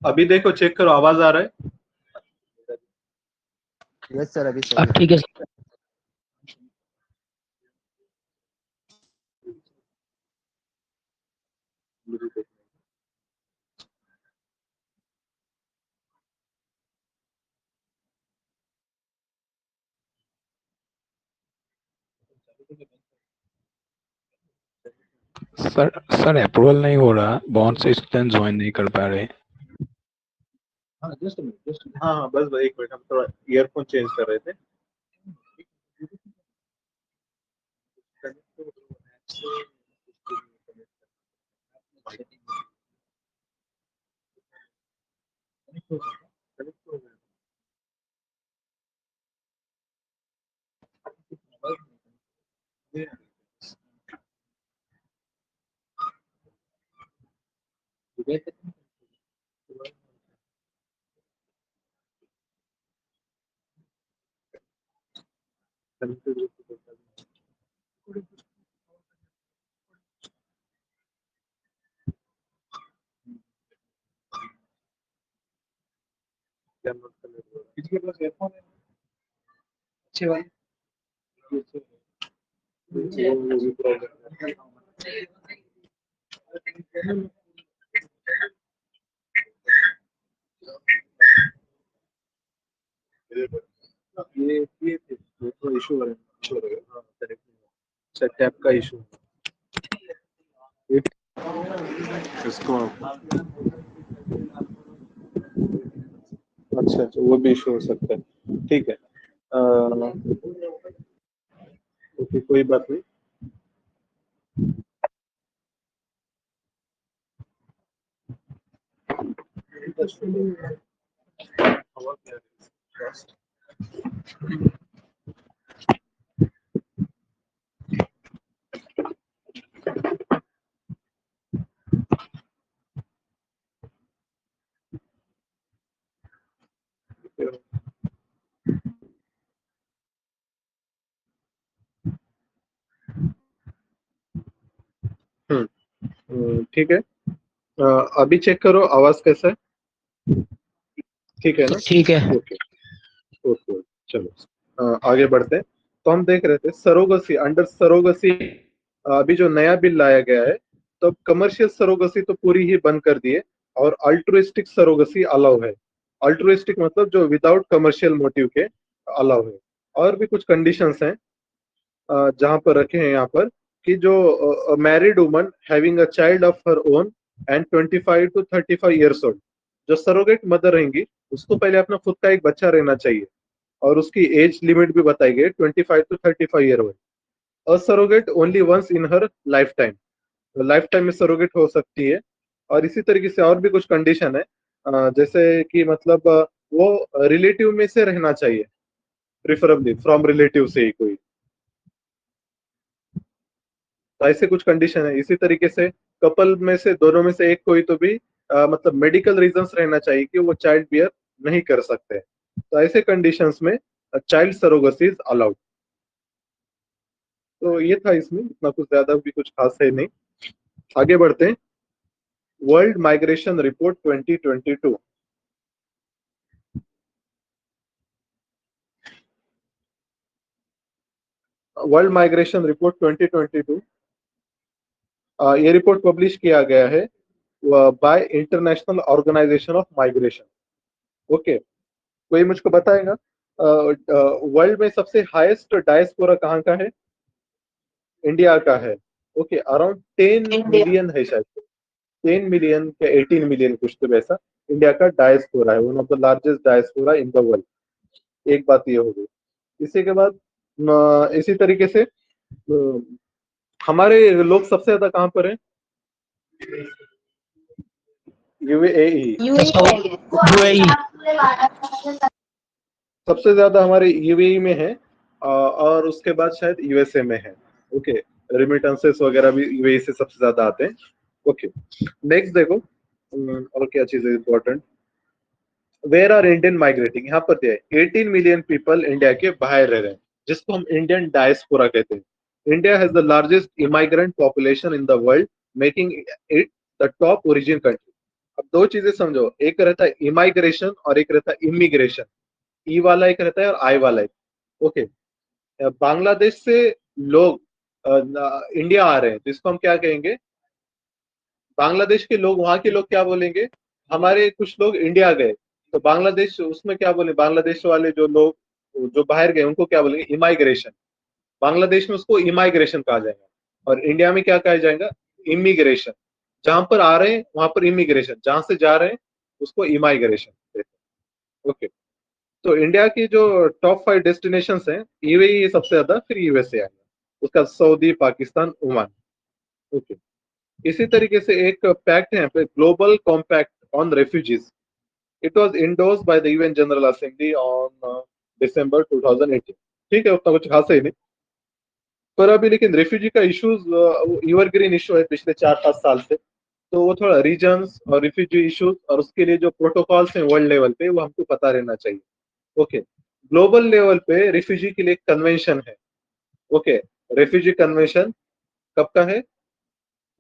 S1: अभी देखो, चेक करो, आवाज आ रहा है?
S5: यस सर, अभी सही
S3: अब
S5: है.
S3: ठीक है सर.
S6: सर अप्रूवल नहीं हो रहा, बहुत से स्टूडेंट ज्वाइन नहीं कर पा रहे.
S1: हाँ बस 1 मिनट, हम थोड़ा ईयरफोन चेंज कर रहे थे. किसके पास ईयरफोन है? अच्छे वाले. ये थोड़ा इशू हो रहा है. अच्छा, टैप का इशू. इसको अच्छा, वो भी इशू हो सकता है. ठीक है. ओके, कोई बात नहीं. ठीक है. अभी चेक करो, आवाज कैसा है? ठीक है ना?
S3: ठीक है.
S1: ओके ओके, चलो आगे बढ़ते हैं. तो हम देख रहे थे सरोगसी, अंडर सरोगसी अभी जो नया बिल लाया गया है, तो कमर्शियल सरोगसी तो पूरी ही बंद कर दिए और अल्ट्रुइस्टिक सरोगसी अलाउ है. अल्ट्रुइस्टिक मतलब जो विदाउट कमर्शियल मोटिव के अलाउ है. और भी कुछ कंडीशंस हैं जहां पर रखे हैं यहाँ पर कि जो married woman having a child of her own and 25 to 35 years old, जो सरोगेट मदर रहेंगी उसको पहले अपना खुद का एक बच्चा रहना चाहिए और उसकी एज लिमिट भी बताई गई 25 to 35 year old. A surrogate only once in her life time, life time में सरोगेट हो सकती है। और इसी तरीके से और भी कुछ कंडीशन है, जैसे कि मतलब वो रिलेटिव में से रहना चाहिए, प्रिफरेबली फ्रॉम रिलेटिव से ही कोई, तो ऐसे कुछ कंडीशन है। इसी तरीके से कपल में से दोनों में से एक कोई तो भी मतलब मेडिकल रीजंस रहना चाहिए कि वो चाइल्ड बियर नहीं कर सकते, तो ऐसे कंडीशंस में चाइल्ड सरोगेसी इज अलाउड। तो ये था, इसमें इतना कुछ ज्यादा भी कुछ खास है नहीं। आगे बढ़ते हैं। World migration report 2022। World migration report 2022, ये रिपोर्ट पब्लिश किया गया है by international organisation of migration. Okay, कोई मुझको बताएगा वर्ल्ड में सबसे हाईएस्ट डायस्पोरा कहाँ का है? इंडिया का है। Okay, around 10
S4: India.
S1: मिलियन है शायद, 10 मिलियन या 18 मिलियन कुछ तो वैसा इंडिया का डायस्पोरा है, one of the largest diaspora in the world. एक बात ये हो गई। इसी के बाद इसी तरीके से हमारे लोग सबसे ज्यादा कहाँ पर है? यूएई।
S3: UAE
S1: सबसे ज्यादा हमारे यूएई में है, और उसके बाद शायद यूएसए में है। ओके, रिमिटेंसेस वगैरह भी यूएई से सबसे ज्यादा आते हैं। ओके, नेक्स्ट देखो, और क्या चीज है important. Where are Indian migrating, यहाँ पर दिया है 18 मिलियन पीपल इंडिया के बाहर रह रहे हैं, जिसको हम इंडियन डायस्पोरा कहते हैं। India has the largest immigrant population in the world, making it the top origin country. अब दो चीजें समझो, एक रहता है इमाइग्रेशन और एक रहता है इमिग्रेशन। ई वाला एक रहता है और आई वाला एक। ओके, बांग्लादेश से लोग इंडिया आ रहे हैं, तो इसको हम क्या कहेंगे? बांग्लादेश के लोग, वहां के लोग क्या बोलेंगे? हमारे कुछ लोग इंडिया गए, तो बांग्लादेश उसमें क्या बोले? बांग्लादेश वाले जो लोग जो बाहर गए उनको क्या बोलेंगे? इमाइग्रेशन। बांग्लादेश में उसको इमाइग्रेशन कहा जाएगा, और इंडिया में क्या कहा जाएगा? इमिग्रेशन। जहां पर आ रहे हैं वहां पर इमिग्रेशन, जहां से जा रहे हैं उसको इमाइग्रेशन। ओके, तो इंडिया की जो टॉप 5 डेस्टिनेशन हैं, यूएई सबसे ज्यादा, फिर यूएसए आएगा, उसका सऊदी, पाकिस्तान, ओमान। ओके, इसी तरीके से एक पैक्ट है global compact on refugees. It was endorsed by the UN general assembly on December 2018। ठीक है, उतना कुछ खास है नहीं, पर अभी लेकिन रेफ्यूजी का इश्यूज एवरग्रीन इशू है पिछले 4-5 साल से, तो वो थोड़ा रीजन्स और रिफ्यूजी इश्यूज और उसके लिए जो प्रोटोकॉल्स हैं वर्ल्ड लेवल पे, वो हमको पता रहना चाहिए। ओके, ग्लोबल लेवल पे रिफ्यूजी के लिए एक कन्वेंशन है। ओके, रेफ्यूजी कन्वेंशन कब का है?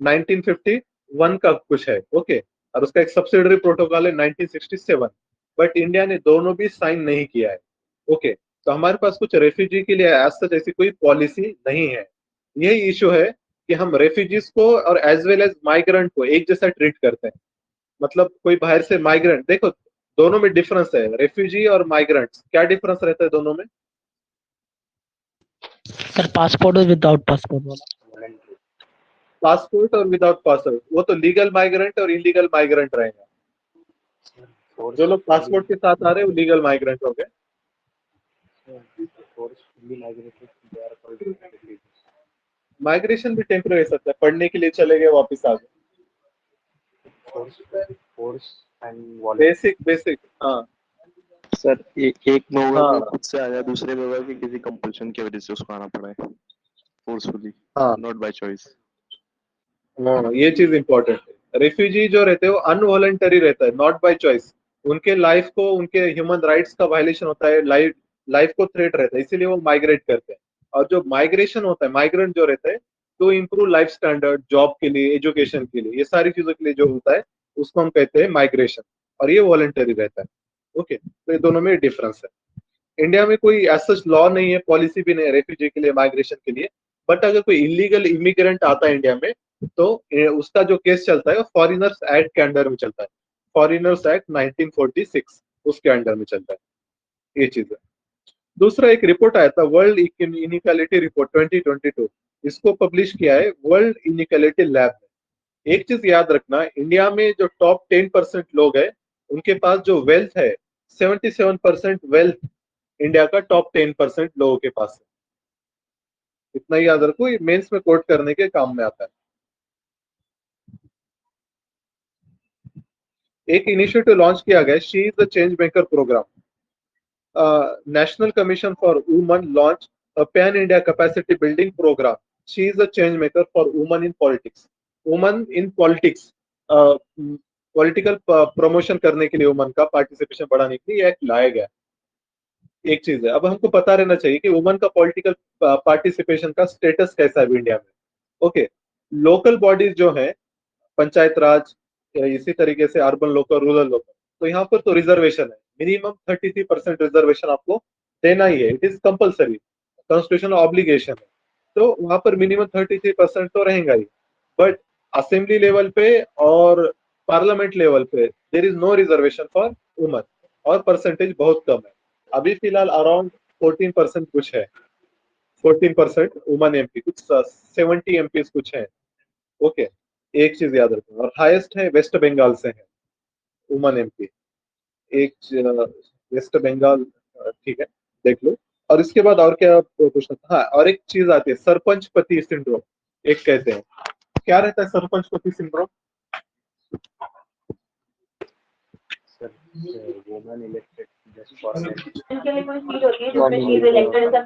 S1: 1951 का कुछ है। ओके, और उसका एक सब्सिडरी प्रोटोकॉल है 1967, बट इंडिया ने दोनों भी साइन नहीं किया है। ओके, तो हमारे पास कुछ रेफ्यूजी के लिए एज सच ऐसी कोई पॉलिसी नहीं है। यही इशू है कि हम रेफ्यूजीज को और एज वेल एज माइग्रेंट को एक जैसा ट्रीट करते हैं। मतलब कोई बाहर से माइग्रेंट, देखो दोनों में डिफरेंस है, रेफ्यूजी और माइग्रेंट्स, क्या डिफरेंस रहता है दोनों में?
S3: सर पासपोर्ट और विदाउट पासपोर्ट वाला।
S1: पासपोर्ट और विदाउट पासपोर्ट, वो तो लीगल माइग्रेंट और इलीगल माइग्रेंट रहेगा। जो लोग पासपोर्ट के साथ आ रहे हैं वो लीगल माइग्रेंट हो गए। माइग्रेशन भी टेम्पररी हो सकता है, पढ़ने के लिए चले गए वापस आ गए। बेसिक बेसिक, हाँ
S7: सर एक लोग
S1: हाँ
S7: खुद से आया, दूसरे लोग की किसी कंपल्शन की वजह से उसको आना पड़ा है, फोर्सफुली,
S1: हाँ
S7: नॉट बाय चॉइस।
S1: हाँ, ये चीज इंपॉर्टेंट है। रेफ्यूजी जो रहते हैं वो अनवॉलंटरी रहता है, नॉट बाय चॉइस। उनके लाइफ को, उनके ह्यूमन राइट्स का वायलेशन होता है, लाइफ लाइफ को थ्रेट रहता है, इसीलिए वो माइग्रेट करते हैं। और जो माइग्रेशन होता है, माइग्रेंट जो रहता है, to improve life standard, job के लिए, एजुकेशन के लिए, ये सारी चीजों के लिए जो होता है उसको हम कहते हैं माइग्रेशन, और ये वॉलंटरी रहता है। ओके, तो ये दोनों में डिफरेंस है। इंडिया में कोई ऐसा लॉ नहीं है, पॉलिसी भी नहीं है रेफ्यूजी के लिए, माइग्रेशन के लिए। बट अगर कोई इलीगल इमिग्रेंट आता है इंडिया में, तो उसका जो केस चलता है वो फॉरेनर्स एक्ट के अंडर में चलता है, फॉरेनर्स एक्ट 1946 उसके अंडर में चलता है। ये चीज है। दूसरा एक रिपोर्ट आया था, वर्ल्ड इनइक्वालिटी रिपोर्ट 2022, इसको पब्लिश किया है वर्ल्ड इनइक्वालिटी लैब ने। एक चीज याद रखना, इंडिया में जो टॉप 10% लोग हैं, उनके पास जो वेल्थ है, 77% वेल्थ इंडिया का टॉप 10% लोगों के पास है। इतना ही याद रखो, ये मेंस में कोट करने के काम में आता है। एक इनिशिएटिव लॉन्च किया गया, she is the change maker programme. National commission for women launch a pan India capacity building programme, she is the change maker for women in politics. Women in politics, political promotion करने के लिए, women का participation बढ़ाने के लिए एक लाया गया एक चीज है। अब हमको पता रहना चाहिए कि वुमेन का पॉलिटिकल पार्टिसिपेशन का स्टेटस कैसा है इंडिया में। ओके, लोकल बॉडीज जो है, पंचायत राज, इसी तरीके से अर्बन लोकल, रूरल लोकल, तो यहाँ पर तो रिजर्वेशन है, मिनिमम 33% रिजर्वेशन आपको देना ही है, it is compulsory, constitutional obligation है। तो वहां पर मिनिमम 33% तो रहेगा ही, बट असेंबली लेवल पे और पार्लियामेंट लेवल पे there is no reservation for women, और परसेंटेज बहुत कम है। अभी फिलहाल अराउंड 14% कुछ है, 14% वुमेन एमपी, कुछ 70 एमपी कुछ है। ओके, एक चीज याद रखना, और हाईएस्ट है वेस्ट बंगाल से है वुमेन एमपी, एक वेस्ट बंगाल, ठीक है, देख लो। और इसके बाद और क्या पूछना था? हाँ, और एक चीज आती है सरपंच पति सिंड्रोम, एक कहते हैं। क्या रहता है सरपंच पति सिंड्रोम?
S8: उनके लिए कोई सीट होती है जिसमें she is elected as a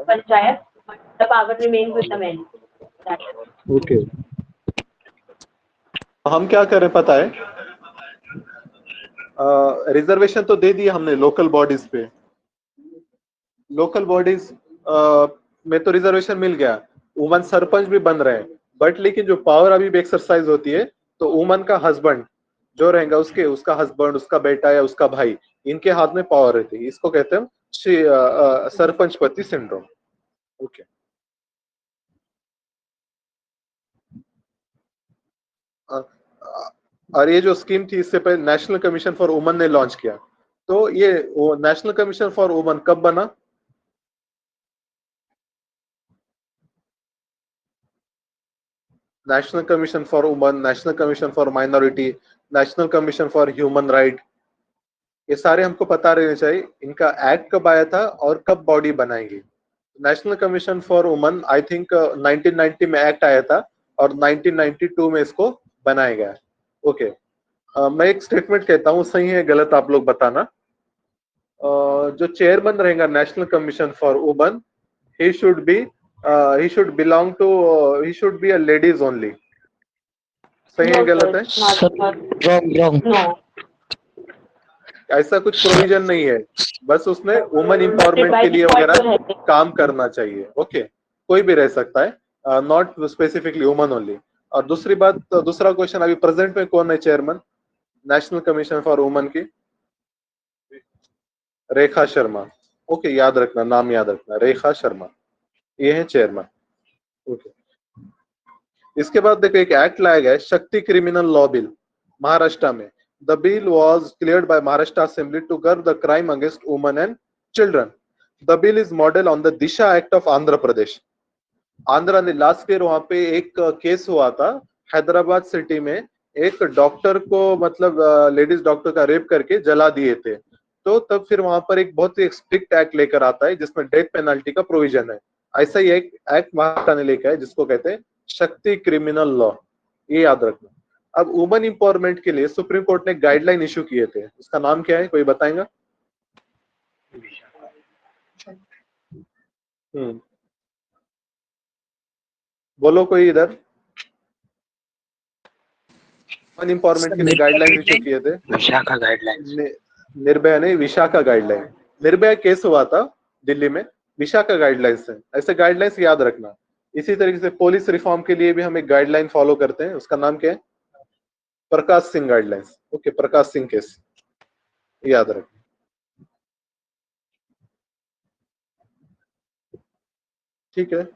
S8: panchayat, the power remains with the man.
S1: Okay, हम क्या करें पता है, रिजर्वेशन तो दे दिया हमने लोकल बॉडीज पे, लोकल बॉडीज में तो रिजर्वेशन मिल गया, वुमन सरपंच भी बन रहे हैं, बट लेकिन जो पावर अभी भी एक्सरसाइज होती है, तो वुमन का हस्बैंड जो रहेगा, उसका हस्बैंड, उसका बेटा या उसका भाई, इनके हाथ में पावर रहती है, इसको कहते हैं सरपंच पति सिंड्रोम। ओके, और ये जो स्कीम थी, इससे पहले नेशनल कमीशन फॉर वुमेन ने लॉन्च किया। तो ये नेशनल कमीशन फॉर वुमेन कब बना? National commission for women, national commission for minority, national commission for human right, ये सारे हमको पता रहने चाहिए, इनका एक्ट कब आया था और कब बॉडी बनाएगी। National commission for women I think 1990 में एक्ट आया था, और 1992 में इसको बनाया गया। ओके, मैं एक स्टेटमेंट कहता हूँ, सही है गलत आप लोग बताना। जो चेयरमैन रहेगा national commission for women, he should be a ladies only। सही है गलत है?
S3: wrong।
S1: ऐसा कुछ प्रोविजन नहीं है, बस उसने वुमेन एम्पावरमेंट के लिए वगैरह काम करना चाहिए। ओके, कोई भी रह सकता है, नॉट स्पेसिफिकली वुमेन ओनली। और दूसरी बात, दूसरा क्वेश्चन, अभी प्रेजेंट में कौन है chairman national commission for women की? रेखा शर्मा। ओके, याद रखना, नाम याद रखना, रेखा शर्मा, ये है चेयरमैन। ओके, इसके बाद देखो एक एक्ट लाया गया है, शक्ति क्रिमिनल लॉ बिल, महाराष्ट्र में। The bill was cleared by Maharashtra assembly to curb the crime against women and children. The bill is model on the Disha act of Andhra Pradesh. Andhra ने लास्ट ईयर वहां पे एक केस हुआ था हैदराबाद सिटी में, एक डॉक्टर को, मतलब लेडीज डॉक्टर का रेप करके जला दिए थे। तो तब फिर वहां पर एक बहुत ही स्ट्रिक्ट एक्ट लेकर आता है जिसमें डेथ पेनल्टी का प्रोविजन है। ऐसा ही एक एक्ट महाराष्ट्र ने लेकर है जिसको कहते हैं शक्ति क्रिमिनल लॉ, ये याद रखना। अब वुमेन एम्पावरमेंट के लिए सुप्रीम कोर्ट ने गाइडलाइन इशू किए थे, उसका नाम क्या है, कोई बताएगा? बोलो कोई इधर। वुमेन एम्पावरमेंट के लिए गाइडलाइन इशू किए थे,
S6: विशाखा गाइडलाइन,
S1: निर्भया नहीं, विशाखा गाइडलाइन। निर्भया केस हुआ था दिल्ली में, विशाखा गाइडलाइंस है, ऐसे गाइडलाइंस याद रखना। इसी तरीके से पुलिस रिफॉर्म के लिए भी हम एक गाइडलाइन फॉलो करते हैं, उसका नाम क्या है? Prakash Singh guidelines. Okay, Prakash Singh case याद रखना। ठीक है,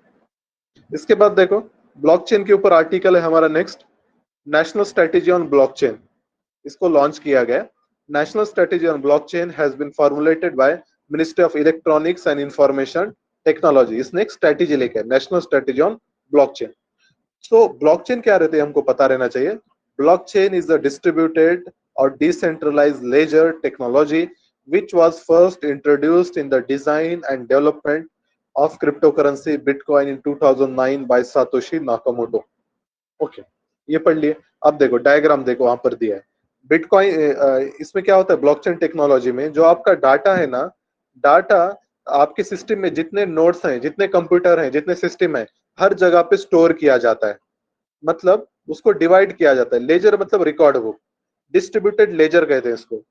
S1: इसके बाद देखो ब्लॉकचेन के ऊपर आर्टिकल है हमारा next, national strategy on blockchain, इसको लॉन्च किया गया। National strategy on blockchain has been formulated by ministry of electronics and information technology. इसने एक स्ट्रेटेजी लेकर, national strategy on blockchain. So blockchain क्या रहते हैं हमको पता रहना चाहिए। ब्लॉकचेन इज अ डिस्ट्रीब्यूटेड और decentralised ledger technology which was first introduced in the design and development of cryptocurrency Bitcoin in 2009 by Satoshi Nakamoto. Okay, ये पढ़ लिए। अब देखो डायग्राम देखो वहां पर दिया है। बिटकॉइन, इसमें क्या होता है ब्लॉकचेन टेक्नोलॉजी में, जो आपका डाटा है ना, डाटा आपके सिस्टम में जितने नोड्स हैं, जितने कंप्यूटर हैं, जितने सिस्टम है, हर जगह पे स्टोर किया जाता है। मतलब उसको डिवाइड किया जाता है। लेजर मतलब रिकॉर्ड बुक, डिस्ट्रीब्यूटेड लेजर कहते हैं इसको।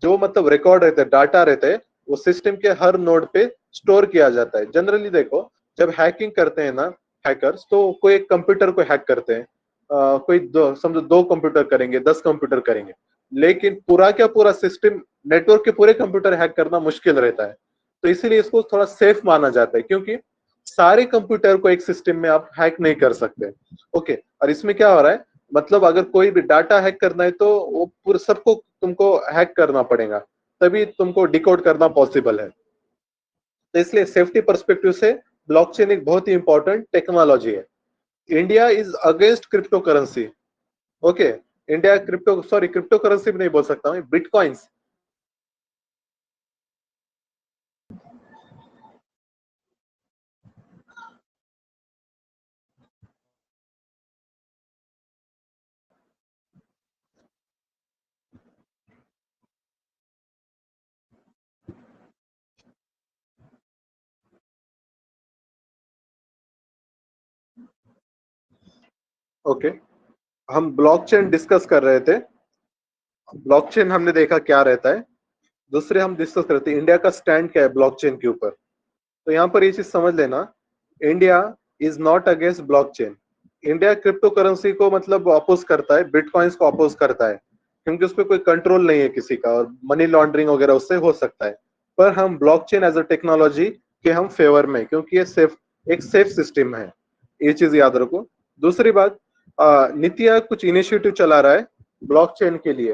S1: जो मतलब रिकॉर्ड रहते हैं, डाटा रहते हैं, वो सिस्टम के हर नोड पे स्टोर किया जाता है। जनरली देखो जब हैकिंग करते हैं ना हैकर्स, तो कोई एक कंप्यूटर को हैक करते हैं, कोई समझो 2 कंप्यूटर करेंगे, 10 कंप्यूटर करेंगे, लेकिन पूरा क्या पूरा सिस्टम, नेटवर्क के पूरे कंप्यूटर हैक करना मुश्किल रहता है। तो इसीलिए इसको थोड़ा सेफ माना जाता है, क्योंकि सारे कंप्यूटर को एक सिस्टम में आप हैक नहीं कर सकते। ओके, और इसमें क्या हो रहा है, मतलब अगर कोई भी डाटा हैक करना है तो वो पूरे सबको तुमको हैक करना पड़ेगा, तभी तुमको डिकोड करना पॉसिबल है। तो इसलिए सेफ्टी पर्सपेक्टिव से ब्लॉकचेन एक बहुत ही इंपॉर्टेंट टेक्नोलॉजी है। India is against crypto currency. Okay, India crypto currency भी नहीं बोल सकता मैं, बिटकॉइंस। ओके, हम ब्लॉकचेन डिस्कस कर रहे थे। ब्लॉकचेन हमने देखा क्या रहता है। दूसरे हम डिस्कस करते हैं इंडिया का स्टैंड क्या है ब्लॉकचेन के ऊपर। तो यहाँ पर ये चीज समझ लेना, India is not against blockchain. India crypto currency को मतलब अपोज करता है, बिटकॉइंस को अपोज करता है, क्योंकि उस पर कोई कंट्रोल नहीं है किसी का, और मनी लॉन्ड्रिंग वगैरह उससे हो सकता है। पर हम ब्लॉकचेन एज अ टेक्नोलॉजी के हम फेवर में, क्योंकि ये एक सेफ सिस्टम है, ये चीज याद रखो। दूसरी बात, नीति आयोग कुछ इनिशिएटिव चला रहा है ब्लॉकचेन के लिए।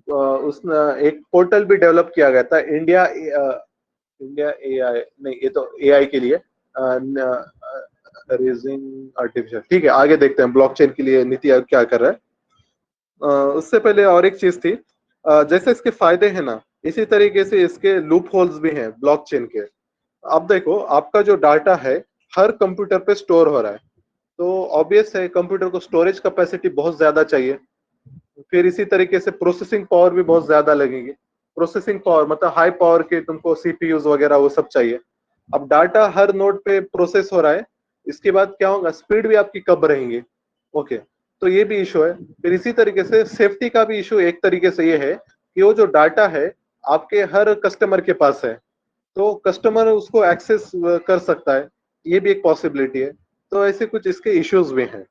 S1: उसने एक पोर्टल भी डेवलप किया गया था, इंडिया एआई नहीं, ये तो एआई के लिए, रेजिंग आर्टिफिशियल। ठीक है, आगे देखते हैं ब्लॉकचेन के लिए नीति आयोग क्या कर रहा है। उससे पहले और एक चीज थी, जैसे इसके फायदे हैं ना, इसी तरीके से इसके लूप होल्स भी हैं ब्लॉकचेन के। अब देखो आपका जो डाटा है हर कंप्यूटर पे स्टोर हो रहा है, तो ऑब्वियस है कंप्यूटर को स्टोरेज कैपेसिटी बहुत ज्यादा चाहिए। फिर इसी तरीके से प्रोसेसिंग पावर भी बहुत ज्यादा लगेगी। प्रोसेसिंग पावर मतलब हाई पावर के तुमको सीपीयूज वगैरह वो सब चाहिए। अब डाटा हर नोड पे प्रोसेस हो रहा है, इसके बाद क्या होगा, स्पीड भी आपकी कब रहेंगी। ओके, तो ये भी इशू है। फिर इसी तरीके से सेफ्टी का भी इशू एक तरीके से ये है कि वो जो डाटा है आपके हर कस्टमर के पास है, तो कस्टमर उसको एक्सेस कर सकता है, ये भी एक पॉसिबिलिटी है। तो ऐसे कुछ इसके इश्यूज भी हैं।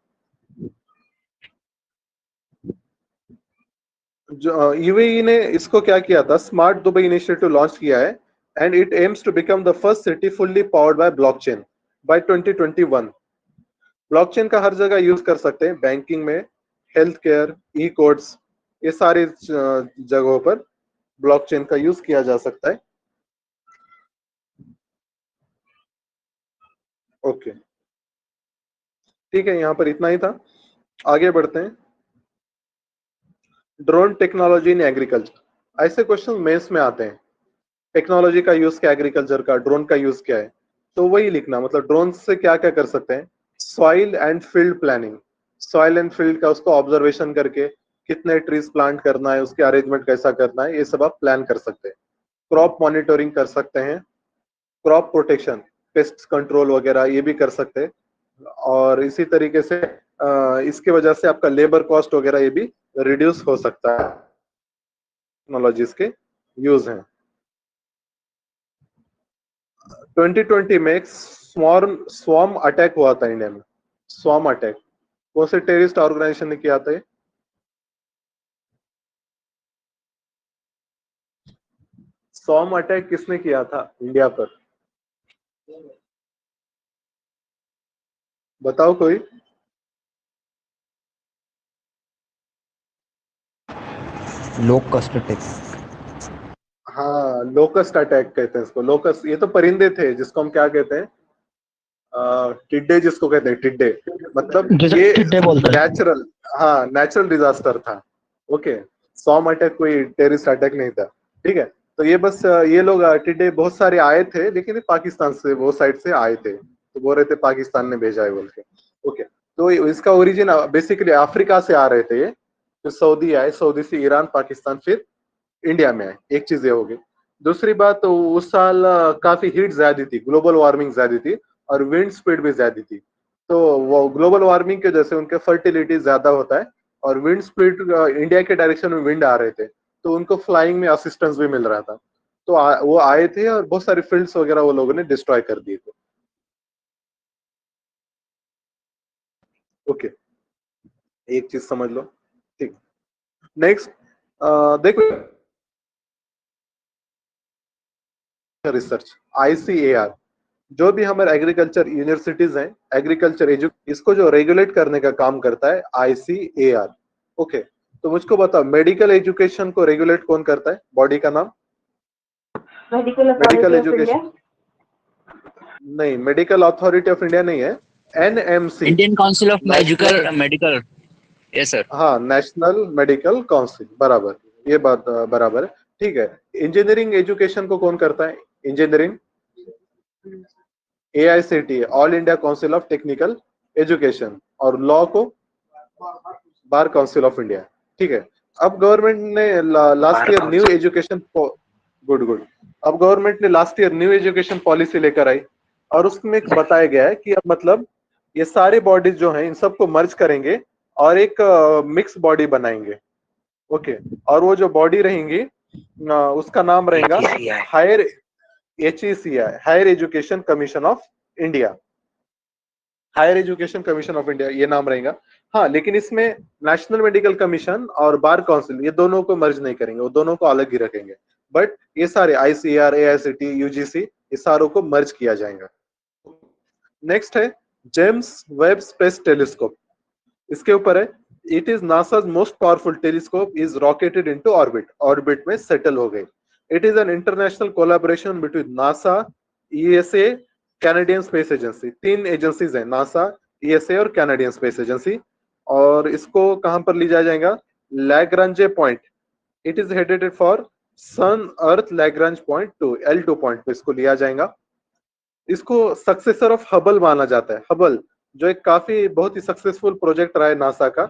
S1: जो यूएई ने इसको क्या किया था, स्मार्ट दुबई इनिशिएटिव लॉन्च किया है, and it aims to become the first city fully powered by blockchain by 2021। Blockchain का हर जगह यूज कर सकते हैं, बैंकिंग में, हेल्थ केयर, ई कोड्स, ये सारी जगहों पर ब्लॉकचेन का यूज किया जा सकता है। ओके, ठीक है, यहाँ पर इतना ही था। आगे बढ़ते हैं। ड्रोन टेक्नोलॉजी इन एग्रीकल्चर, ऐसे क्वेश्चन मेंस में आते हैं। टेक्नोलॉजी का यूज क्या एग्रीकल्चर का, ड्रोन का यूज क्या है, तो वही लिखना। मतलब ड्रोन से क्या क्या कर सकते हैं, soil and field planning, soil and field का उसको ऑब्जर्वेशन करके कितने ट्रीज प्लांट करना है, उसके अरेंजमेंट कैसा करना है, ये सब आप प्लान कर सकते हैं। क्रॉप मॉनिटरिंग कर सकते हैं, क्रॉप प्रोटेक्शन, पेस्ट कंट्रोल वगैरह ये भी कर सकते हैं। और इसी तरीके से इसके वजह से आपका लेबर कॉस्ट वगैरह ये भी रिड्यूस हो सकता है। टेक्नोलॉजीज के यूज हैं। 2020 में एक स्वॉर्म अटैक हुआ था इंडिया में। स्वॉर्म अटैक कौन से टेररिस्ट ऑर्गेनाइजेशन ने किया था? स्वॉर्म अटैक किसने किया था इंडिया पर, बताओ कोई।
S5: Locust attack.
S1: हाँ, लोकस्ट अटैक कहते हैं इसको। लोकस्ट ये तो परिंदे थे जिसको हम क्या कहते हैं, टिड्डे जिसको कहते हैं, टिड्डे। मतलब ये नेचुरल, हाँ नेचुरल डिजास्टर था। ओके, स्वॉर्म अटैक कोई टेररिस्ट अटैक नहीं था। ठीक है, तो ये बस ये लोग टिड्डे बहुत सारे आए थे, लेकिन ये पाकिस्तान से, वो साइड से आए थे, तो बोल रहे थे पाकिस्तान ने भेजा है बोल के। ओके, तो इसका ओरिजिन बेसिकली अफ्रीका से आ रहे थे ये, तो सऊदी आए, सऊदी से ईरान, पाकिस्तान, फिर इंडिया में आए। एक चीज ये हो गई। दूसरी बात, तो उस साल काफी हीट ज्यादा थी, ग्लोबल वार्मिंग ज्यादा थी और विंड स्पीड भी ज्यादा थी। तो वो ग्लोबल वार्मिंग की वजह से उनके फर्टिलिटी ज्यादा होता है और विंड स्पीड इंडिया के डायरेक्शन में विंड आ रहे थे, तो उनको फ्लाइंग में असिस्टेंस भी मिल रहा था। तो वो आए थे और बहुत सारे फील्ड्स वगैरह वो लोगों ने डिस्ट्रॉय कर दिए थे। ओके, एक चीज समझ लो। ठीक, नेक्स्ट देखो रिसर्च ICAR, जो भी हमारे एग्रीकल्चर यूनिवर्सिटीज हैं, एग्रीकल्चर इसको जो रेगुलेट करने का काम करता है ICAR। ओके, तो मुझको बताओ मेडिकल एजुकेशन को रेगुलेट कौन करता है? बॉडी का नाम? मेडिकल एजुकेशन नहीं, मेडिकल अथॉरिटी ऑफ इंडिया नहीं है, NMC,
S3: Indian council of medical. Yes sir. हाँ,
S1: नेशनल मेडिकल काउंसिल, बराबर, ये बात बराबर है। ठीक है, इंजीनियरिंग एजुकेशन को कौन करता है? Engineering AICTE, all India council of technical education, और लॉ को बार काउंसिल ऑफ इंडिया। ठीक है, अब गवर्नमेंट ने last year new education, good, अब गवर्नमेंट ने last year new education policy लेकर आई और उसमें बताया गया है कि अब मतलब ये सारे बॉडीज जो हैं इन सबको मर्ज करेंगे और एक मिक्स बॉडी बनाएंगे। ओके, और वो जो बॉडी रहेंगी उसका नाम रहेगा higher HECI, higher education commission of India, higher education commission of India, ये नाम रहेगा। हाँ, लेकिन इसमें नेशनल मेडिकल कमीशन और बार काउंसिल, ये दोनों को मर्ज नहीं करेंगे, वो दोनों को अलग ही रखेंगे। बट ये सारे ICAR, AICTE, UGC, ये सारों को मर्ज किया जाएगा। नेक्स्ट है जेम्स वेब स्पेस टेलीस्कोप। इसके ऊपर है, it is NASA's most powerful telescope, is rocketed into orbit, orbit में सेटल हो गई। It is an international collaboration between NASA, ESA, Canadian space agency. 3 agencies हैं, नासा, ESA और Canadian space agency. और इसको कहां पर ले जाया जाएगा? Lagrange point. It is headed for sun earth Lagrange point 2, L2 point पे इसको लिया जाएगा। इसको सक्सेसर ऑफ हबल माना जाता है। हबल जो एक काफी बहुत ही सक्सेसफुल प्रोजेक्ट रहा है नासा का,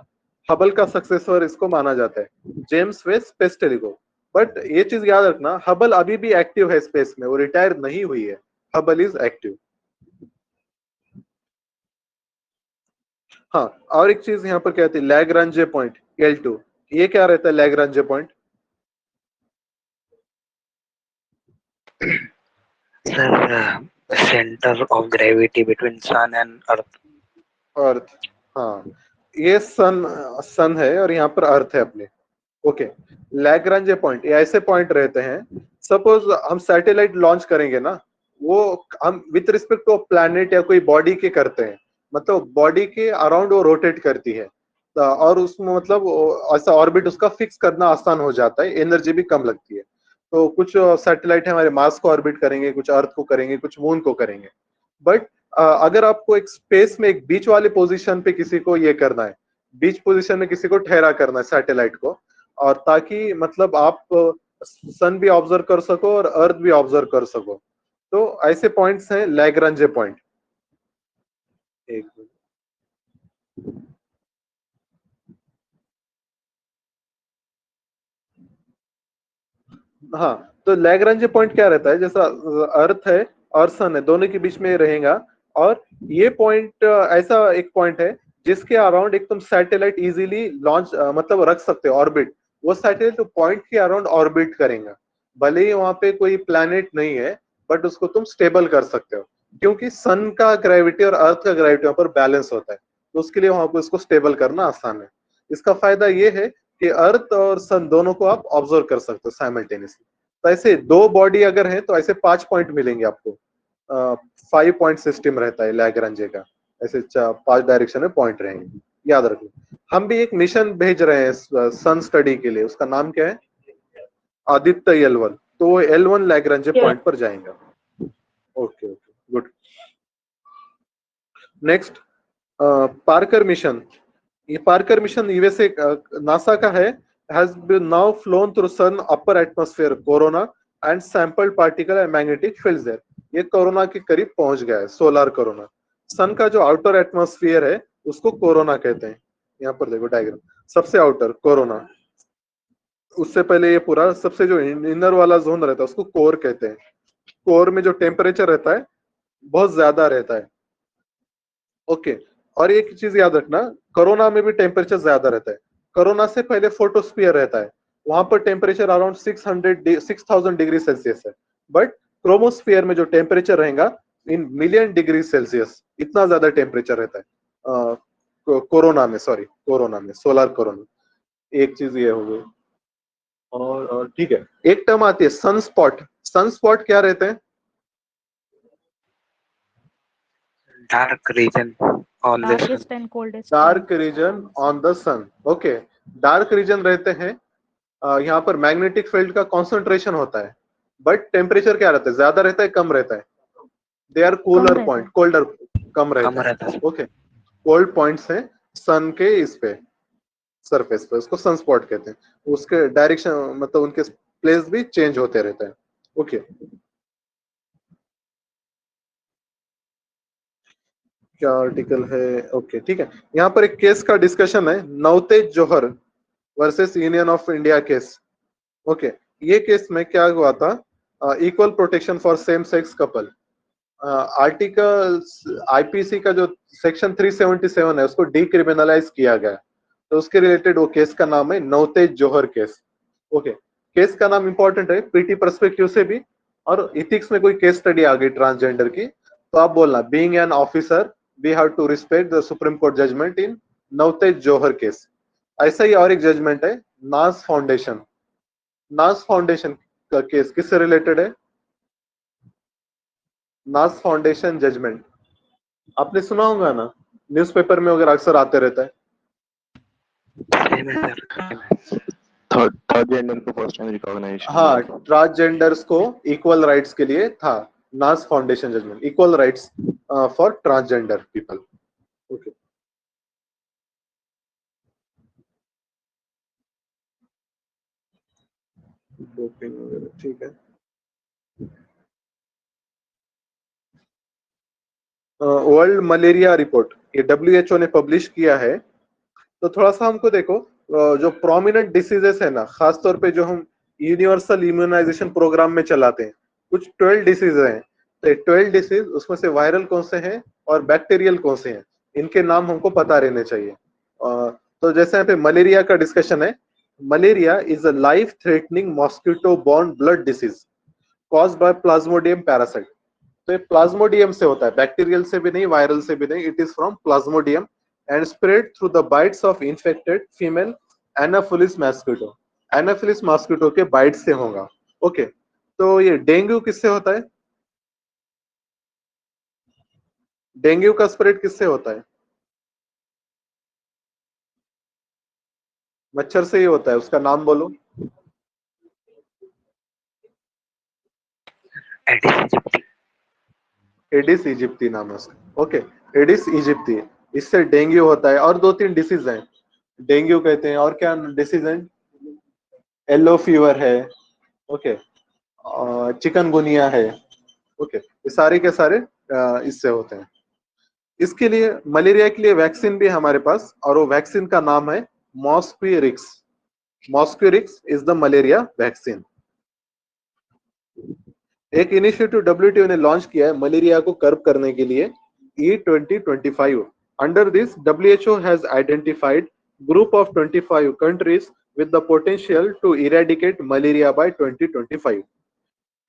S1: हबल का सक्सेसर इसको माना जाता है, James Webb space telescope. But ये चीज याद रखना, हबल अभी भी एक्टिव है स्पेस में, वो रिटायर नहीं हुई है, हबल इज एक्टिव। हाँ, और एक चीज यहाँ पर कहते हैं लैग्रांजे पॉइंट, L2, ये क्या रहता है Lagrange point?
S3: Centre of gravity between sun and earth.
S1: हाँ, ये सन है और यहाँ पर अर्थ है अपने। ओके, लैग्रांजे पॉइंट, ये ऐसे पॉइंट रहते हैं, सपोज हम सैटेलाइट लॉन्च करेंगे ना, वो हम विथ रिस्पेक्ट टू प्लैनेट या कोई बॉडी के करते हैं, मतलब बॉडी के अराउंड वो रोटेट करती है, और उसमें मतलब ऐसा ऑर्बिट उसका फिक्स करना आसान हो जाता है, एनर्जी भी कम लगती है। तो कुछ सैटेलाइट हमारे मार्स को ऑर्बिट करेंगे, कुछ अर्थ को करेंगे, कुछ मून को करेंगे। बट अगर आपको एक स्पेस में एक बीच वाले पोजीशन पे किसी को ये करना है, बीच पोजीशन में किसी को ठहरा करना है सैटेलाइट को, और ताकि मतलब आप सन भी ऑब्जर्व कर सको और अर्थ भी ऑब्जर्व कर सको, तो ऐसे पॉइंट्स हैं लैग्रांजे पॉइंट। एक हाँ, तो लैग्रांजे पॉइंट क्या रहता है, जैसा अर्थ है और सन है, दोनों के बीच में रहेगा, और ये पॉइंट ऐसा एक पॉइंट है जिसके अराउंड एकदम सैटेलाइट इजीली लॉन्च मतलब रख सकते हो ऑर्बिट। वो सैटेलाइट तो पॉइंट के अराउंड ऑर्बिट करेगा, भले ही वहां पे कोई प्लैनेट नहीं है, बट उसको तुम स्टेबल कर सकते हो, क्योंकि सन का ग्रेविटी और अर्थ का ग्रेविटी वहां पर बैलेंस होता है, तो उसके लिए वहां पर उसको स्टेबल करना आसान है। इसका फायदा ये है कि अर्थ और सन दोनों को आप ऑब्जर्व कर सकते हो साइमल्टेनियसली। तो ऐसे 2 बॉडी अगर है तो ऐसे 5 पॉइंट मिलेंगे आपको। 5 पॉइंट सिस्टम रहता है लैग्रांजे का, ऐसे 5 डायरेक्शन में पॉइंट रहेंगे, याद रखना। हम भी एक मिशन भेज रहे हैं सन स्टडी के लिए, उसका नाम क्या है? आदित्य L1, तो वो L1 लैग्रांजे पॉइंट पर जाएगा। Okay okay, good. Next Parker mission. ये पार्कर मिशन USA नासा का है, has been now flown through sun upper atmosphere corona and sample particle and magnetic fields there. ये कोरोना के करीब पहुंच गया है, सोलर कोरोना। सन का जो आउटर एटमॉस्फेयर है उसको कोरोना कहते हैं। यहाँ पर देखो डायग्राम, सबसे आउटर कोरोना, उससे पहले ये पूरा सबसे जो इनर वाला जोन रहता है उसको कोर कहते हैं। कोर में जो टेम्परेचर रहता है बहुत ज्यादा रहता है। ओके, और एक चीज याद रखना, कोरोना में भी टेम्परेचर ज्यादा रहता है। कोरोना से पहले फोटोस्फीयर रहता है, वहां पर टेम्परेचर अराउंड 6000 डिग्री सेल्सियस है। बट क्रोमोस्फीयर में जो टेम्परेचर रहेगा इन मिलियन डिग्री सेल्सियस, इतना ज्यादा टेम्परेचर रहता है कोरोना में, सॉरी कोरोना में, सोलर कोरोना। एक चीज ये हो गई। और ठीक है, एक टर्म आती है सनस्पॉट। सनस्पॉट क्या रहते हैं?
S3: Dark region on the sun.
S9: Darkest and coldest.
S1: Dark region on the sun. Okay, dark region रहते हैं, यहाँ पर मैग्नेटिक फील्ड का कॉन्सेंट्रेशन होता है, बट टेम्परेचर क्या रहता है? ज्यादा रहता है, कम रहता है? दे आर कूलर
S9: रहता
S1: पॉइंट, कोल्डर, कम
S3: कम
S1: रहता
S3: रहता
S1: है।
S3: है।
S1: ओके, कोल्ड पॉइंट्स हैं सन के इस पे, सरफेस पे, उसको सनस्पॉट कहते हैं। उसके डायरेक्शन मतलब उनके प्लेस भी चेंज होते रहते हैं। ओके, क्या आर्टिकल है? ओके ठीक है, यहाँ पर एक केस का डिस्कशन है, Navtej Johar versus union of India case. Okay, ये केस में क्या हुआ था? Equal protection for same sex couple, article IPC का जो सेक्शन 377 है उसको डीक्रिमिनलाइज किया गया, तो उसके रिलेटेड वो केस का नाम है Navtej Johar case. Okay, case का नाम इंपॉर्टेंट है पीटी पर्सपेक्टिव से भी, और इथिक्स में कोई केस स्टडी आ गई ट्रांसजेंडर की तो आप बोलना being an officer we have to respect the supreme court judgment in Navtej Johar case. ऐसा ही और एक जजमेंट है नाज फाउंडेशन। नाज फाउंडेशन का केस किससे रिलेटेड है? नाज फाउंडेशन जजमेंट आपने सुना होगा ना, न्यूज़पेपर में वगैरह अक्सर आते रहता है।
S3: Same है sir.
S7: थर्ड जेंडर को फर्स्ट टाइम रिकॉग्नाइजेशन।
S1: हाँ, ट्रांसजेंडर्स को इक्वल राइट्स के लिए था Naz foundation judgment, equal rights for transgender people. Okay, doping वगैरह ठीक है। वर्ल्ड मलेरिया रिपोर्ट ये WHO ने पब्लिश किया है। तो थोड़ा सा हमको देखो, जो प्रोमिनेंट डिसीजेस है ना, खासतौर पे जो हम यूनिवर्सल इम्यूनाइजेशन प्रोग्राम में चलाते हैं, कुछ 12 डिसीज हैं। तो 12 डिसीज उसमें से वायरल कौन से हैं और बैक्टीरियल कौन से हैं, इनके नाम हमको पता रहने चाहिए। तो जैसे यहाँ पे मलेरिया का डिस्कशन है, malaria is a life threatening mosquito borne blood disease caused by Plasmodium parasite. तो ये प्लाज्मोडियम से होता है, बैक्टीरियल से भी नहीं, वायरल से भी नहीं, it is from Plasmodium and spread through the bites of infected female Anopheles mosquito। Anopheles mosquito के बाइट से होगा। ओके, तो ये डेंगू किससे होता है? डेंगू का स्प्रेड किससे होता है? मच्छर से ही होता है, उसका नाम बोलो।
S3: Aedes aegypti.
S1: एडिस इजिप्टी नाम है उसका। ओके, एडिस इजिप्टी, इससे डेंगू होता है। और 2-3 डिसीज हैं, डेंगू कहते हैं, और क्या डिसीज हैं? येलो फीवर है, ओके, चिकनगुनिया है। ओके, ये सारे के सारे इससे होते हैं। इसके लिए मलेरिया के लिए वैक्सीन भी है हमारे पास, और वो वैक्सीन का नाम है मॉस्क्विरिक्स। मॉस्क्विरिक्स इज द मलेरिया वैक्सीन। एक इनिशिएटिव WTO ने लॉन्च किया है मलेरिया को कर्ब करने के लिए, E2025। Under this WHO has identified group of 25 countries with the potential to eradicate malaria by 2025।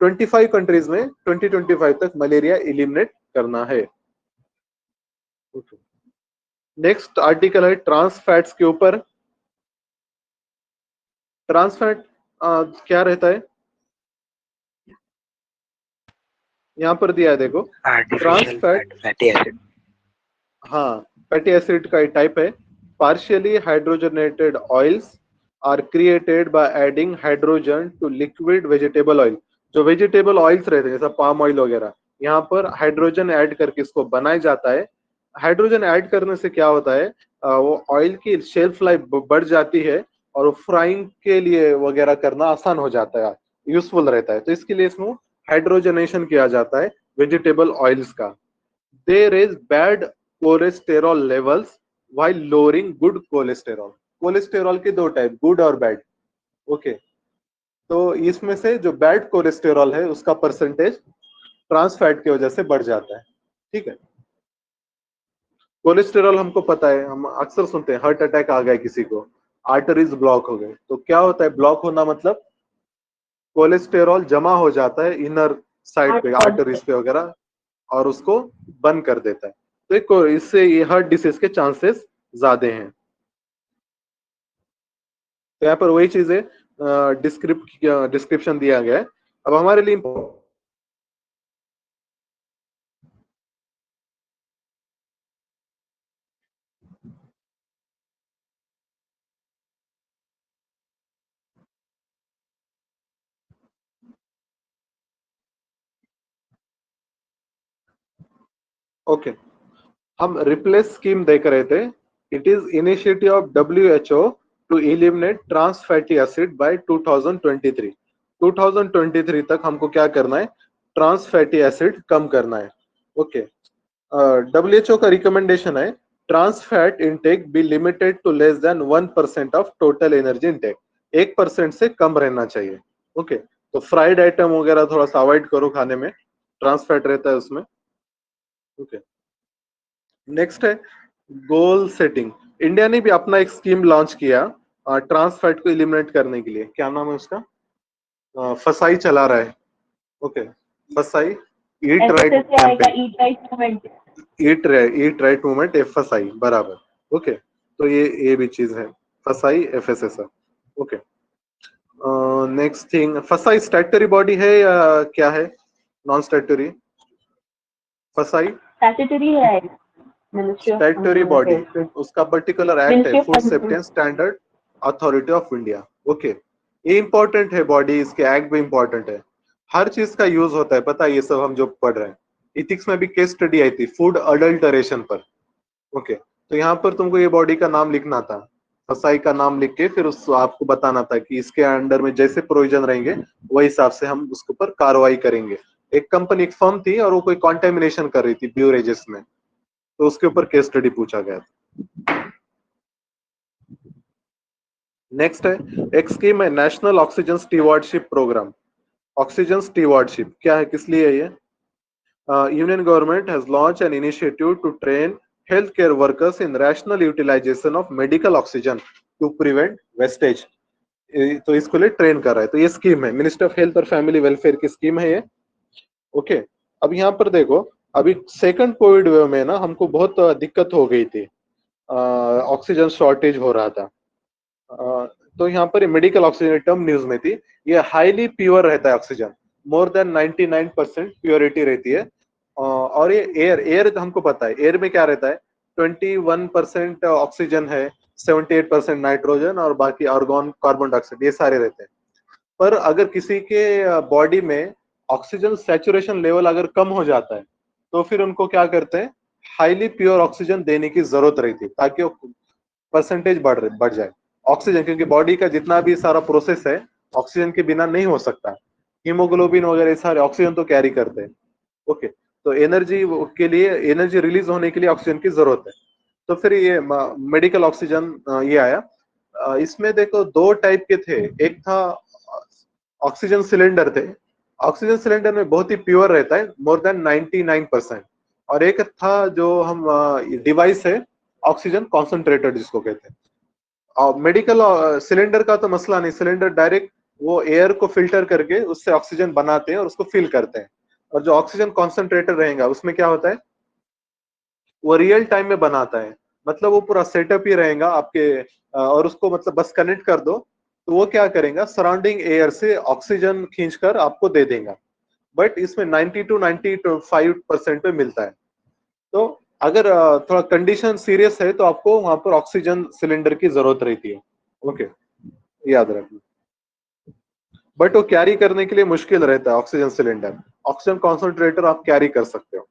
S1: 25 countries में 2025 तक मलेरिया एलिमिनेट करना है। नेक्स्ट आर्टिकल है ट्रांस फैट्स के ऊपर। ट्रांस फैट क्या रहता है? यहाँ पर दिया है देखो, trans
S3: Artificial
S1: fat,
S3: fatty acid.
S1: हाँ, फैटी एसिड का टाइप है। Partially hydrogenated oils are created by adding hydrogen to liquid vegetable oil. जो वेजिटेबल ऑयल्स रहते हैं जैसा पाम ऑयल वगैरह, यहाँ पर हाइड्रोजन ऐड करके इसको बनाया जाता है। हाइड्रोजन ऐड करने से क्या होता है, वो ऑयल की शेल्फ लाइफ बढ़ जाती है और फ्राइंग के लिए वगैरह करना आसान हो जाता है। यूजफुल रहता है। तो इसके लिए इसमें हाइड्रोजनेशन किया जाता है वेजिटेबल ऑयल्स का। They raise bad cholesterol levels while lowering good cholesterol. Cholesterol के दो टाइप, गुड और बैड। ओके, तो इसमें से जो बैड कोलेस्टेरॉल है उसका परसेंटेज ट्रांस फैट की वजह से बढ़ जाता है। ठीक है, कोलेस्टेरॉल हमको पता है, हम अक्सर सुनते हैं हार्ट अटैक आ गया किसी को, आर्टरीज ब्लॉक हो गए। तो क्या होता है ब्लॉक होना, मतलब कोलेस्टेरॉल जमा हो जाता है इनर साइड पे, आर्टरीज पे वगैरह, और उसको बंद कर देता है। तो इससे ये हार्ट डिसीज के चांसेस ज्यादा हैं। तो यहाँ पर वही चीजें डिस्क्रिप्शन दिया गया है। अब हमारे लिए ओके, हम रिप्लेस स्कीम देख रहे थे। It is initiative of WHO to eliminate trans fatty acid by 2023। 2023 तक हमको क्या करना है, ट्रांस फैटी एसिड कम करना है। ओके, WHO का रिकमेंडेशन है trans fat intake be limited to less than 1% of total energy intake. 1% से कम रहना चाहिए। ओके, तो फ्राइड आइटम वगैरह थोड़ा सा अवॉइड करो खाने में, ट्रांस फैट रहता है उसमें। ओके, नेक्स्ट है गोल सेटिंग। इंडिया ने भी अपना एक स्कीम लॉन्च किया ट्रांस फैट को एलिमिनेट करने के लिए। क्या नाम है उसका? फसाई चला रहा है। ओके, फसाई, eat right campaign, eat right movement, FSI बराबर। ओके, तो ये भी चीज है, फसाई FSSR। ओके, नेक्स्ट थिंग, फसाई स्टैट्यूटरी बॉडी है या क्या है, नॉन स्टैट्यूटरी? फसाई
S8: स्टैट्यूटरी है,
S1: स्टैट्यूटरी बॉडी, उसका पर्टिकुलर एक्ट है food safety and standard authority of India. Okay, ये इंपॉर्टेंट है बॉडी, इसके एक्ट भी इंपॉर्टेंट है। हर चीज का यूज होता है, पता है ये सब हम जो पढ़ रहे हैं। इथिक्स में भी केस स्टडी आई थी फूड अडल्टरेशन पर। ओके, तो यहाँ पर तुमको ये बॉडी का नाम लिखना था, फसाई का नाम लिख के फिर उस आपको बताना था कि इसके अंडर में जैसे प्रोविजन रहेंगे वही हिसाब से हम उसके ऊपर कार्रवाई करेंगे। एक कंपनी, एक फर्म थी और वो कोई कॉन्टेमिनेशन कर रही थी ब्यूरेजेस में, तो उसके ऊपर केस स्टडी पूछा गया था। नेक्स्ट है एक स्कीम है national oxygen stewardship programme. Oxygen stewardship क्या है, किस लिए है ये? Union government has launch an initiative to train health care workers in rational utilisation of medical oxygen to prevent wastage. तो इसको लिए ट्रेन कर रहा है। तो ये स्कीम है, मिनिस्टर ऑफ हेल्थ और फैमिली वेलफेयर की स्कीम है ये। ओके, अब यहाँ पर देखो, अभी सेकंड कोविड वेव में ना हमको बहुत दिक्कत हो गई थी, ऑक्सीजन शॉर्टेज हो रहा था। तो यहाँ पर मेडिकल ऑक्सीजन टर्म न्यूज में थी। ये हाईली प्योर रहता है ऑक्सीजन, मोर देन 99% प्योरिटी रहती है। और ये एयर हमको पता है, एयर में क्या रहता है, 21% ऑक्सीजन है, 78% नाइट्रोजन और बाकी आर्गन, कार्बन डाइऑक्साइड, ये सारे रहते हैं। पर अगर किसी के बॉडी में ऑक्सीजन सैचुरेशन लेवल अगर कम हो जाता है तो फिर उनको क्या करते हैं, हाईली प्योर ऑक्सीजन देने की जरूरत रहती है ताकि परसेंटेज बढ़ जाए ऑक्सीजन, क्योंकि बॉडी का जितना भी सारा प्रोसेस है ऑक्सीजन के बिना नहीं हो सकता। हीमोग्लोबिन वगैरह सारे ऑक्सीजन तो कैरी करते हैं। ओके, तो एनर्जी के लिए, एनर्जी रिलीज होने के लिए ऑक्सीजन की जरूरत है। तो फिर ये मेडिकल ऑक्सीजन ये आया। इसमें देखो दो टाइप के थे, एक था ऑक्सीजन सिलेंडर थे, ऑक्सीजन सिलेंडर में बहुत ही प्योर रहता है, मोर देन 99%। और एक था जो हम डिवाइस है ऑक्सीजन कॉन्सेंट्रेटर जिसको कहते हैं। और मेडिकल सिलेंडर का तो मसला नहीं, सिलेंडर डायरेक्ट वो एयर को फिल्टर करके उससे ऑक्सीजन बनाते हैं और उसको फिल करते हैं। और जो ऑक्सीजन कॉन्सेंट्रेटर रहेगा उसमें क्या होता है, वो रियल टाइम में बनाता है, मतलब वो पूरा सेटअप ही रहेगा आपके और उसको मतलब बस कनेक्ट कर दो तो वो क्या करेगा, सराउंडिंग एयर से ऑक्सीजन खींचकर आपको दे देगा। बट इसमें 90 to 95% पे मिलता है। तो अगर थोड़ा कंडीशन सीरियस है तो आपको वहां पर ऑक्सीजन सिलेंडर की जरूरत रहती है। ओके, याद रखना। बट वो कैरी करने के लिए मुश्किल रहता है ऑक्सीजन सिलेंडर। ऑक्सीजन कॉन्सेंट्रेटर आप कैरी कर सकते हो।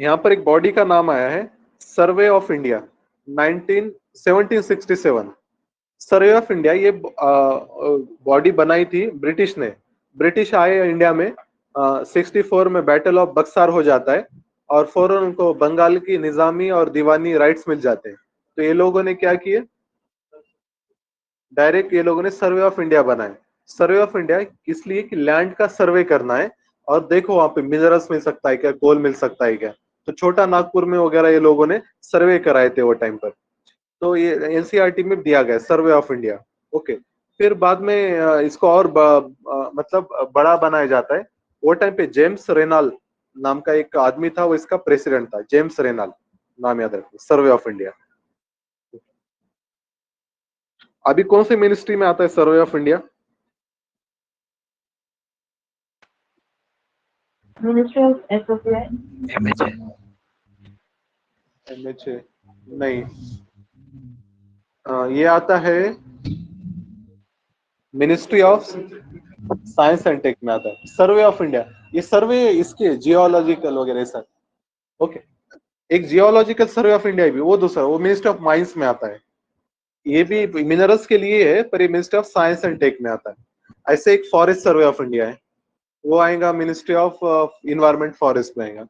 S1: यहाँ पर एक बॉडी का नाम आया है survey of India 1767। Survey of India ये बॉडी बनाई थी ब्रिटिश ने। ब्रिटिश आए इंडिया में 64 में बैटल ऑफ बक्सार हो जाता है और फौरन उनको बंगाल की निजामी और दीवानी राइट्स मिल जाते हैं। तो ये लोगों ने क्या किए, डायरेक्ट ये लोगों ने सर्वे ऑफ इंडिया बनाए। सर्वे ऑफ इंडिया इसलिए कि लैंड का सर्वे करना है और देखो वहां पे मिनरल्स मिल सकता है क्या, कोल मिल सकता है क्या। तो छोटा नागपुर में वगैरह ये लोगों ने सर्वे कराए थे वो टाइम पर। तो ये एनसीईआरटी में दिया गया सर्वे ऑफ इंडिया। ओके, फिर बाद में इसको और मतलब बड़ा बनाया जाता है। वो टाइम पे जेम्स रेनाल नाम का एक आदमी था, वो इसका प्रेसिडेंट था। जेम्स रेनाल नाम याद रखिए, सर्वे ऑफ इंडिया। अभी कौन सी मिनिस्ट्री में आता है survey of India?
S8: Ministry of associate
S1: MHA नहीं, ये आता है ministry of science and tech में आता है सर्वे ऑफ इंडिया। ये सर्वे इसके जियोलॉजिकल वगैरह सर। ओके, एक जियोलॉजिकल सर्वे ऑफ इंडिया भी, वो दूसरा, वो मिनिस्ट्री ऑफ माइंस में आता है। ये भी मिनरल्स के लिए है पर ये ministry of science and tech में आता है। ऐसे एक फॉरेस्ट सर्वे ऑफ इंडिया है, वो आएगा मिनिस्ट्री ऑफ इन्वायरमेंट फॉरेस्ट में आएगा।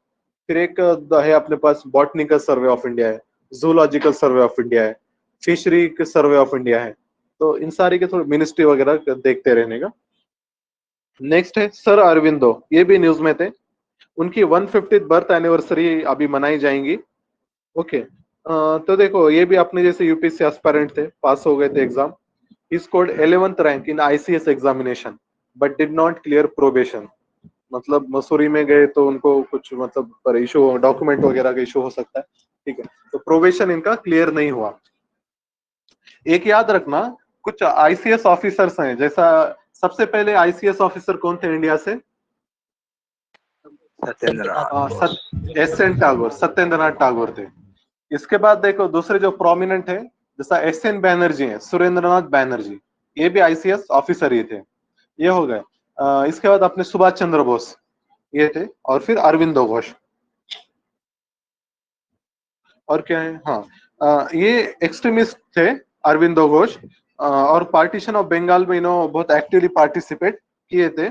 S1: फिर एक है अपने पास बॉटनिकल सर्वे ऑफ इंडिया है, जूलॉजिकल सर्वे ऑफ इंडिया है, फिशरी सर्वे ऑफ इंडिया है। तो इन सारी के थोड़े मिनिस्ट्री वगैरह देखते रहने का। नेक्स्ट है सर अरविंदो, ये भी न्यूज में थे। उनकी 150th बर्थ एनिवर्सरी अभी मनाई जाएंगी। ओके, तो देखो ये भी अपने जैसे यूपीएससी एस्पायरेंट थे, पास हो गए थे exam. He scored 11th rank in ICS examination but did not clear probation. मतलब मसूरी में गए तो उनको कुछ मतलब पर इशू, डॉक्यूमेंट वगैरह का इशू हो सकता है, ठीक है। तो प्रोबेशन इनका क्लियर नहीं हुआ। एक याद रखना, कुछ आईसीएस ऑफिसर्स हैं, जैसा सबसे पहले आईसीएस ऑफिसर कौन थे इंडिया से? सत्येंद्रनाथ टागोर थे। इसके बाद देखो दूसरे जो प्रोमिनेंट है, जैसा एसएन बैनर्जी है, सुरेंद्रनाथ बैनर्जी, ये भी आईसीएस ऑफिसर ही थे। ये हो गए। इसके बाद अपने सुभाष चंद्र बोस ये थे, और फिर अरविंदो घोष। और क्या है, हाँ, ये एक्सट्रीमिस्ट थे अरविंदो घोष, और पार्टीशन ऑफ बंगाल में इन्होंने बहुत एक्टिवली पार्टिसिपेट किए थे।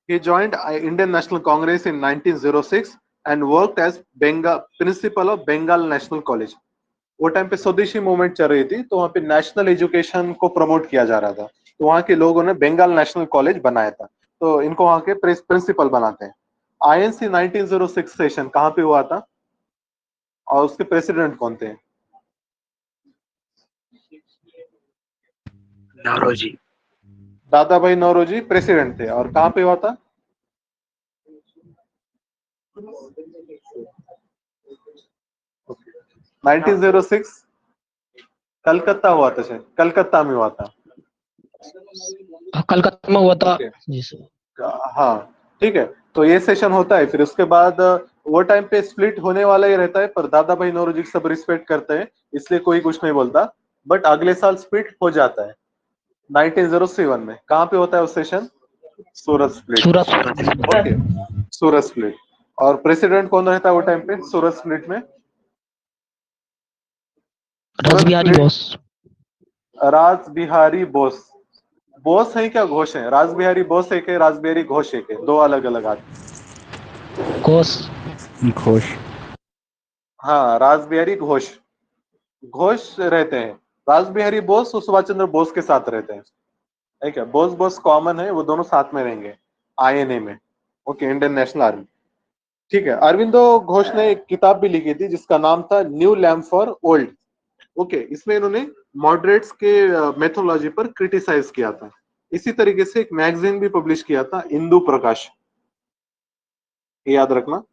S1: He joined Indian National Congress in 1906 and worked as principal of Bengal National College. वो टाइम पे स्वदेशी मूवमेंट चल रही थी, तो वहाँ पे नेशनल एजुकेशन को प्रमोट किया जा रहा था। तो वहाँ के लोगों ने बंगाल नेशनल कॉलेज बनाया था, तो इनको वहाँ के प्रिंसिपल बनाते हैं। आईएनसी 1906 सेशन कहाँ पे हुआ था और उसके प्रेसिडेंट कौन थे?
S3: नौरोजी।
S1: दादा भाई नौरोजी प्रेसिडेंट थे। और कहाँ पे हुआ था? Okay. 1906 कलकत्ता हुआ था, शायद कलकत्ता में हुआ था।
S5: कलकत्ता में हुआ था
S1: Okay.
S5: जी सर।
S1: हाँ, ठीक है। तो ये सेशन होता है। फिर उसके बाद वो टाइम पे स्प्लिट होने वाला ही रहता है, पर दादा भाई नौरोजी सब रिस्पेक्ट करते हैं, इसलिए कोई कुछ नहीं बोलता। बट अगले साल स्प्लिट हो जाता है 1907 में। कहाँ पे होता है वो सेशन? सूरत स्प्लिट। ओके, सूरत स्प्लिट। और प्रेसिडेंट कौन रहता है वो टाइम पे सूरत स्प्लिट में?
S5: रासबिहारी बोस।
S1: रासबिहारी बोस। बोस है क्या घोष है? रासबिहारी बोस एक है, रासबिहारी घोष एक है, दो अलग अलग आदमी।
S5: घोष।
S6: घोष।
S1: हाँ, रासबिहारी घोष, घोष रहते हैं। रासबिहारी बोस सुभाष चंद्र बोस के साथ रहते हैं, ठीक है। बोस बोस कॉमन है, वो दोनों साथ में रहेंगे आईएनए में। ओके, इंडियन नेशनल आर्मी, ठीक है। अरविंदो घोष ने एक किताब भी लिखी थी जिसका नाम था new lamp for old. Okay, इसमें इन्होंने मॉडरेट्स के मेथोलॉजी पर क्रिटिसाइज किया था। इसी तरीके से एक मैगजीन भी पब्लिश किया था, इंदु प्रकाश, ये याद रखना।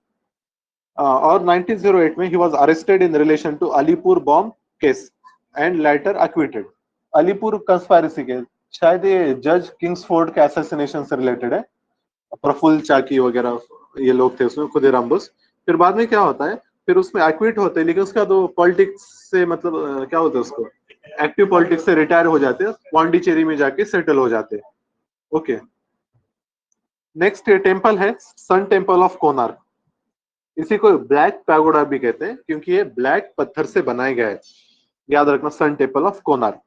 S1: और 1908 में ही was arrested in relation to Alipore bomb case and later acquitted. Alipore conspiracy के, शायद ये जज किंग्सफोर्ड के असैसिनेशन से रिलेटेड है। प्रफुल्ल चाकी वगैरह ये लोग थे उसमें, खुदीराम बोस। फिर बाद में क्या होता है, फिर उसमें एक्विट होते हैं, लेकिन उसके बाद वो पॉलिटिक्स से मतलब क्या होता है, उसको एक्टिव पॉलिटिक्स से रिटायर हो जाते हैं, पांडिचेरी में जाके सेटल हो जाते हैं। ओके, नेक्स्ट टेम्पल है सन टेम्पल ऑफ कोणार्क। इसी को ब्लैक पैगोडा भी कहते हैं क्योंकि ये ब्लैक पत्थर से बनाया गया है। याद रखना, sun temple of Konark.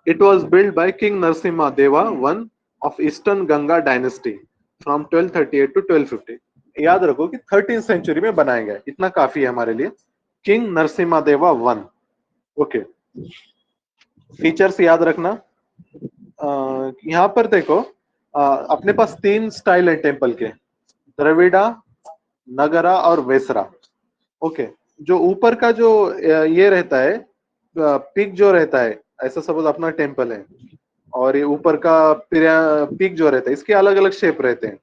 S1: It was build by king Narasimha Deva one of eastern Ganga dynasty from 1238 to 1250। याद रखो कि 13th सेंचुरी में बनाया गया, इतना काफी है हमारे लिए। King Narasimha Deva one. Okay, features याद रखना। यहाँ पर देखो, अपने पास 3 स्टाइल है टेम्पल के, द्रविड़ा, नगरा और वेसरा। ओके, जो ऊपर का जो ये रहता है, पीक जो रहता है, ऐसा सपोज अपना टेम्पल है और ये ऊपर का पीक जो रहता है, इसके अलग अलग शेप रहते हैं।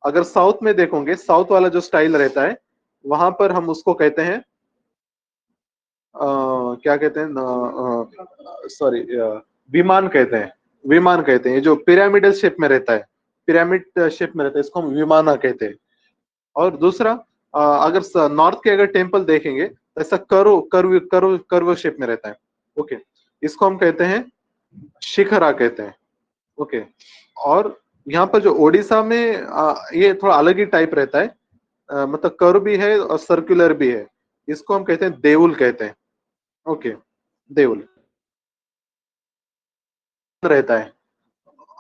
S1: अगर साउथ में देखोगे, साउथ वाला जो स्टाइल रहता है, वहां पर हम उसको कहते हैं क्या कहते हैं, सॉरी, विमान कहते हैं। विमान कहते हैं, ये जो पिरामिडल शेप में रहता है, पिरामिड शेप में रहता है, इसको हम विमाना कहते हैं। और दूसरा, अगर नॉर्थ के अगर टेम्पल देखेंगे तो ऐसा कर्व शेप में रहता है। ओके, इसको हम कहते हैं शिखरा कहते हैं। ओके, और यहाँ पर जो ओडिशा में ये थोड़ा अलग ही टाइप रहता है, मतलब कर्व भी है और सर्कुलर भी है, इसको हम कहते हैं देउल कहते हैं। ओके, देउल रहता है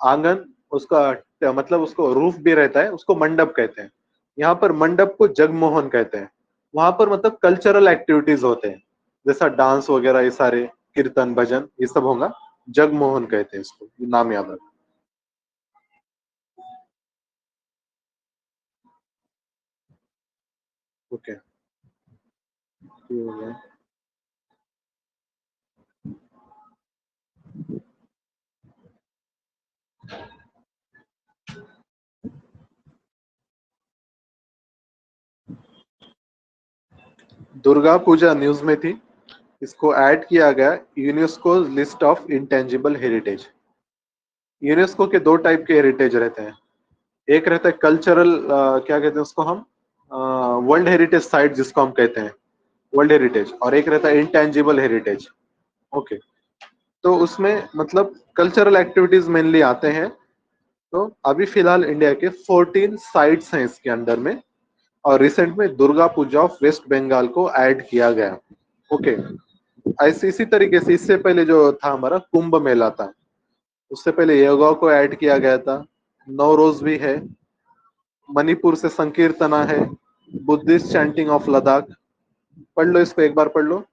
S1: आंगन, उसका मतलब उसको रूफ भी रहता है, उसको मंडप कहते हैं। यहाँ पर मंडप को जगमोहन कहते हैं। वहां पर मतलब कल्चरल एक्टिविटीज होते हैं, जैसा डांस वगैरह, ये सारे कीर्तन भजन ये सब होगा, जगमोहन कहते हैं इसको, ये नाम याद रखो। ओके, दुर्गा पूजा न्यूज में थी, इसको ऐड किया गया UNESCO list of intangible heritage. UNESCO के 2 टाइप के हेरिटेज रहते हैं, एक रहता है कल्चरल, क्या कहते हैं उसको हम, वर्ल्ड हेरिटेज साइट जिसको हम कहते हैं वर्ल्ड हेरिटेज, और एक रहता है इंटेंजिबल हेरिटेज। ओके, तो उसमें मतलब कल्चरल एक्टिविटीज मेनली आते हैं। तो अभी फिलहाल इंडिया के 14 साइट्स हैं इसके अंडर में, और रिसेंट में दुर्गा पूजा ऑफ वेस्ट बंगाल को ऐड किया गया। ओके, ऐसे इसी तरीके से इससे पहले जो था हमारा कुंभ मेला था, उससे पहले योगा को ऐड किया गया था। नवरोज भी है, मणिपुर से संकीर्तना है, बुद्धिस्ट चैंटिंग ऑफ लद्दाख। पढ़ लो इसको, एक बार पढ़ लो।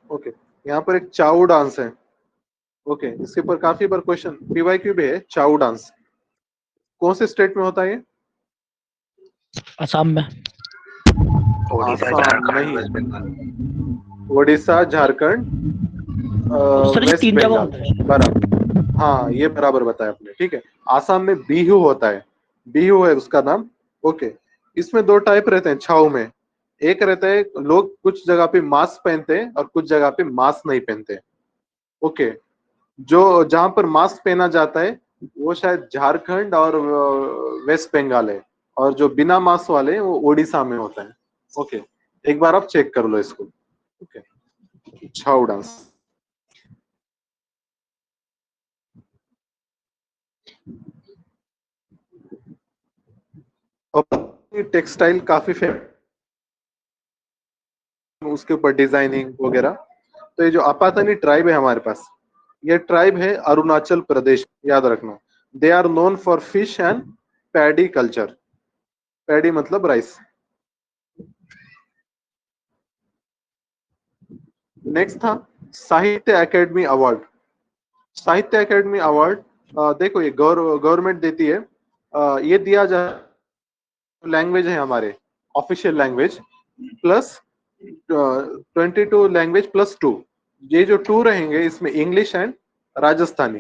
S1: ओके, यहाँ पर एक चाऊ डांस है। ओके, इसके ऊपर काफी बार क्वेश्चन पीवाईक्यू भी है। चाऊ डांस कौन से स्टेट में होता है? ये
S5: असम में।
S3: ओडिशा,
S1: आसाम
S3: झारखंड,
S1: नहीं,
S3: वेस्ट बंगाल।
S1: ओडिशा, झारखंड,
S5: सर ये
S1: वेस्ट
S5: 3 जगह
S1: बंगाल।
S5: होता है।
S1: बराबर, हाँ ये बराबर बताया आपने, ठीक है। आसाम में बिहू होता है, बिहू है उसका नाम। ओके, इसमें 2 टाइप रहते हैं छाऊ में। एक रहता है लोग कुछ जगह पे मास्क पहनते हैं और कुछ जगह पे मास्क नहीं पहनते। ओके, जो जहां पर मास्क पहना जाता है वो शायद झारखंड और वेस्ट बंगाल है, और जो बिना मास्क वाले हैं वो ओडिशा में होता है। ओके, एक बार आप चेक कर लो इसको। ओके, छाऊ डांस। और टेक्सटाइल काफी फेमस, उसके ऊपर डिजाइनिंग वगैरह। तो ये जो अपातनी ट्राइब है हमारे पास, ये ट्राइब है अरुणाचल प्रदेश, याद रखना। They are known for fish and paddy culture. Paddy मतलब राइस। नेक्स्ट था साहित्य अकेडमी अवार्ड। साहित्य अकेडमी अवार्ड देखो, ये गवर्नमेंट देती है। ये दिया जा, लैंग्वेज है हमारे official language plus 22 language plus 2। ये जो 2 रहेंगे इसमें इंग्लिश एंड राजस्थानी,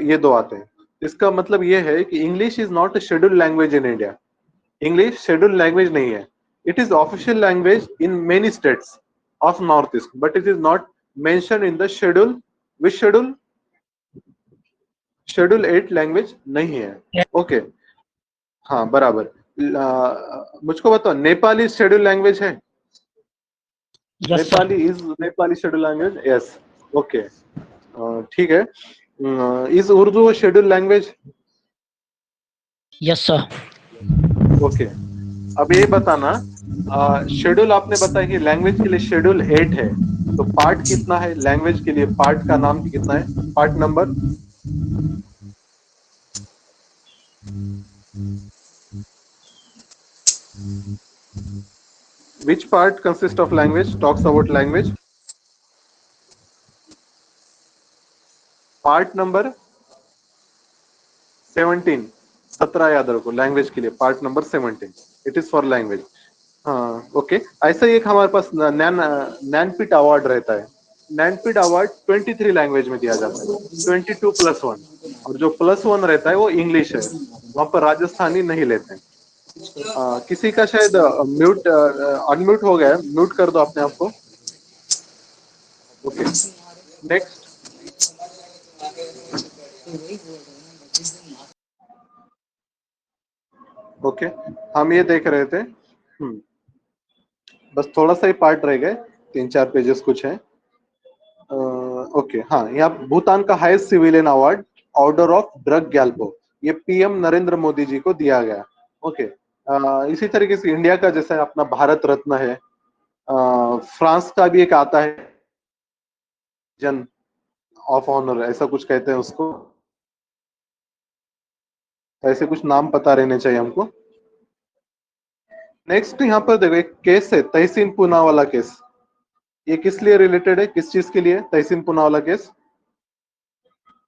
S1: ये 2 आते हैं। इसका मतलब ये है कि English is not a scheduled language in India. English scheduled language नहीं है। It is official language in many states of north east, but it is not mention in the schedule. Which schedule? Schedule 8 language नहीं है। Okay, हाँ बराबर। मुझको बताओ, Nepali schedule language है?
S5: Yes sir.
S1: Nepali schedule language? Yes, okay, ठीक है। Is Urdu schedule language?
S5: Yes sir.
S1: Okay, अब ये बताना, शेड्यूल आपने बताया कि लैंग्वेज के लिए शेड्यूल 8 है, तो पार्ट कितना है लैंग्वेज के लिए? पार्ट का नाम कितना है, part number? Which part consists of language, talks about language? Part number 17, 17 याद रखो, लैंग्वेज के लिए part number 17, it is for language. हाँ, ओके। ऐसा ही एक हमारे पास ज्ञानपीठ अवार्ड रहता है। ज्ञानपीठ अवार्ड 23 लैंग्वेज में दिया जाता है, 22+1, और जो +1 रहता है वो इंग्लिश है, वहां पर राजस्थानी नहीं लेते हैं। किसी का शायद म्यूट अनम्यूट हो गया है, म्यूट कर दो अपने आप को। Okay, next. ओके, हम ये देख रहे थे, बस थोड़ा सा ही पार्ट रह गए, 3-4 पेजेस कुछ है। ओके, हाँ, यहाँ भूटान का highest civilian award order of Druk Gyalpo, ये पीएम नरेंद्र मोदी जी को दिया गया। ओके, इसी तरीके से इंडिया का जैसे अपना भारत रत्न है, फ्रांस का भी एक आता है जन ऑफ ऑनर, ऐसा कुछ कहते हैं उसको, ऐसे कुछ नाम पता रहने चाहिए हमको। नेक्स्ट यहाँ पर देखो, एक केस है तहसीन पूनावाला केस। ये किस लिए रिलेटेड है, किस चीज के लिए तहसीन पूनावाला केस?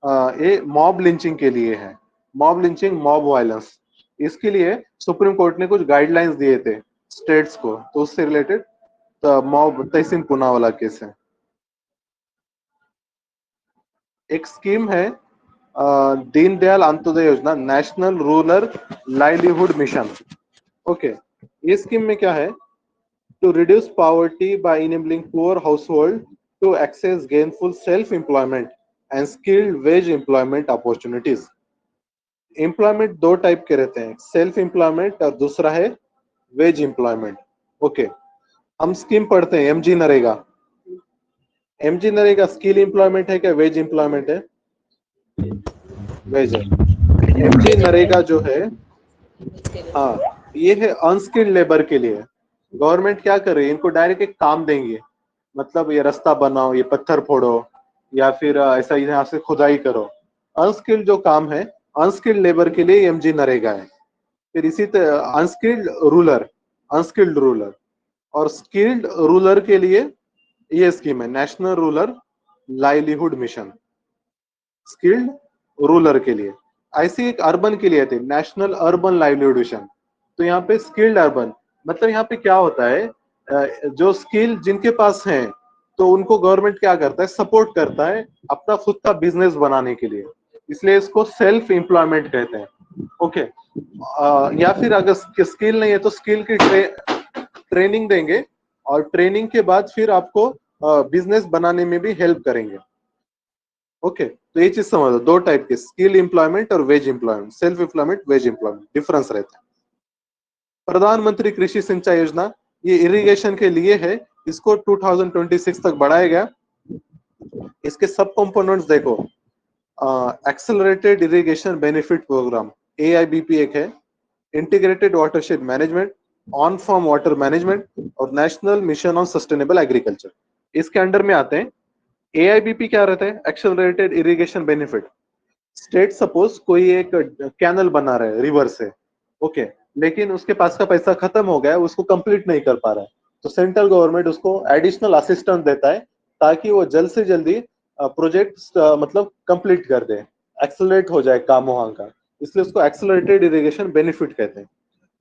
S1: ये मॉब लिंचिंग के लिए है, मॉब लिंचिंग, मॉब वायलेंस। इसके लिए सुप्रीम कोर्ट ने कुछ गाइडलाइंस दिए थे स्टेट्स को, तो उससे related mob Tehseen Poonawalla case है। एक स्कीम है Deendayal Antyodaya Yojana, national rural livelihood mission. Okay, ये स्कीम में क्या है? To reduce poverty by enabling poor household to access gainful self employment and skilled wage employment opportunities. Employment दो टाइप के रहते हैं, सेल्फ एम्प्लॉयमेंट और दूसरा है वेज एम्प्लॉयमेंट। ओके, हम स्कीम पढ़ते हैं MG NREGA. MG NREGA skill employment है क्या वेज एम्प्लॉयमेंट है? वेज है। एमजी नरेगा जो है, हाँ, ये है अनस्किल्ड लेबर के लिए। गवर्नमेंट क्या कर रही है, इनको डायरेक्ट एक काम देंगे, मतलब ये रास्ता बनाओ, ये पत्थर फोड़ो, या फिर ऐसा यहाँ से खुदाई करो। अनस्किल्ड जो काम है, अनस्किल्ड लेबर के लिए एमजी नरेगा है। फिर इसी तरह अनस्किल्ड रूलर, अनस्किल्ड रूलर, और स्किल्ड रूलर के लिए ये स्कीम है national rural livelihood mission, skilled ruler के लिए। ऐसी एक अर्बन के लिए थी नेशनल अर्बन लाइवलीहुड मिशन। तो यहाँ पे स्किल्ड अर्बन मतलब यहाँ पे क्या होता है, जो स्किल जिनके पास है तो उनको गवर्नमेंट क्या करता है, सपोर्ट करता है अपना खुद का बिजनेस बनाने के लिए, इसलिए इसको सेल्फ एम्प्लॉयमेंट कहते हैं। ओके, या फिर अगर स्किल नहीं है तो स्किल की ट्रेनिंग देंगे, और ट्रेनिंग के बाद फिर आपको बिजनेस बनाने में भी हेल्प करेंगे। ओके, तो ये चीज समझो, दो टाइप के, स्किल एम्प्लॉयमेंट और veg employment, self employment, veg employment, difference रहता है। प्रधानमंत्री कृषि सिंचाई योजना, ये इरिगेशन के लिए है, इसको 2026 तक बढ़ाया गया। इसके सब कंपोनेंट्स देखो, accelerated irrigation benefit programme AIBP एक है, integrated watershed management, on farm water management, और national mission on sustainable agriculture, इसके अंडर में आते हैं। AIBP क्या रहता है, accelerated irrigation benefit. State suppose कोई एक कैनल बना रहा है रिवर से, ओके, लेकिन उसके पास का पैसा खत्म हो गया, उसको कंप्लीट नहीं कर पा रहा है, तो सेंट्रल गवर्नमेंट उसको एडिशनल असिस्टेंस देता है ताकि वो जल्द से जल्दी प्रोजेक्ट मतलब कंप्लीट कर दे, एक्सेलरेट हो जाए काम वहां का, इसलिए उसको एक्सेलरेटेड इरिगेशन बेनिफिट कहते हैं।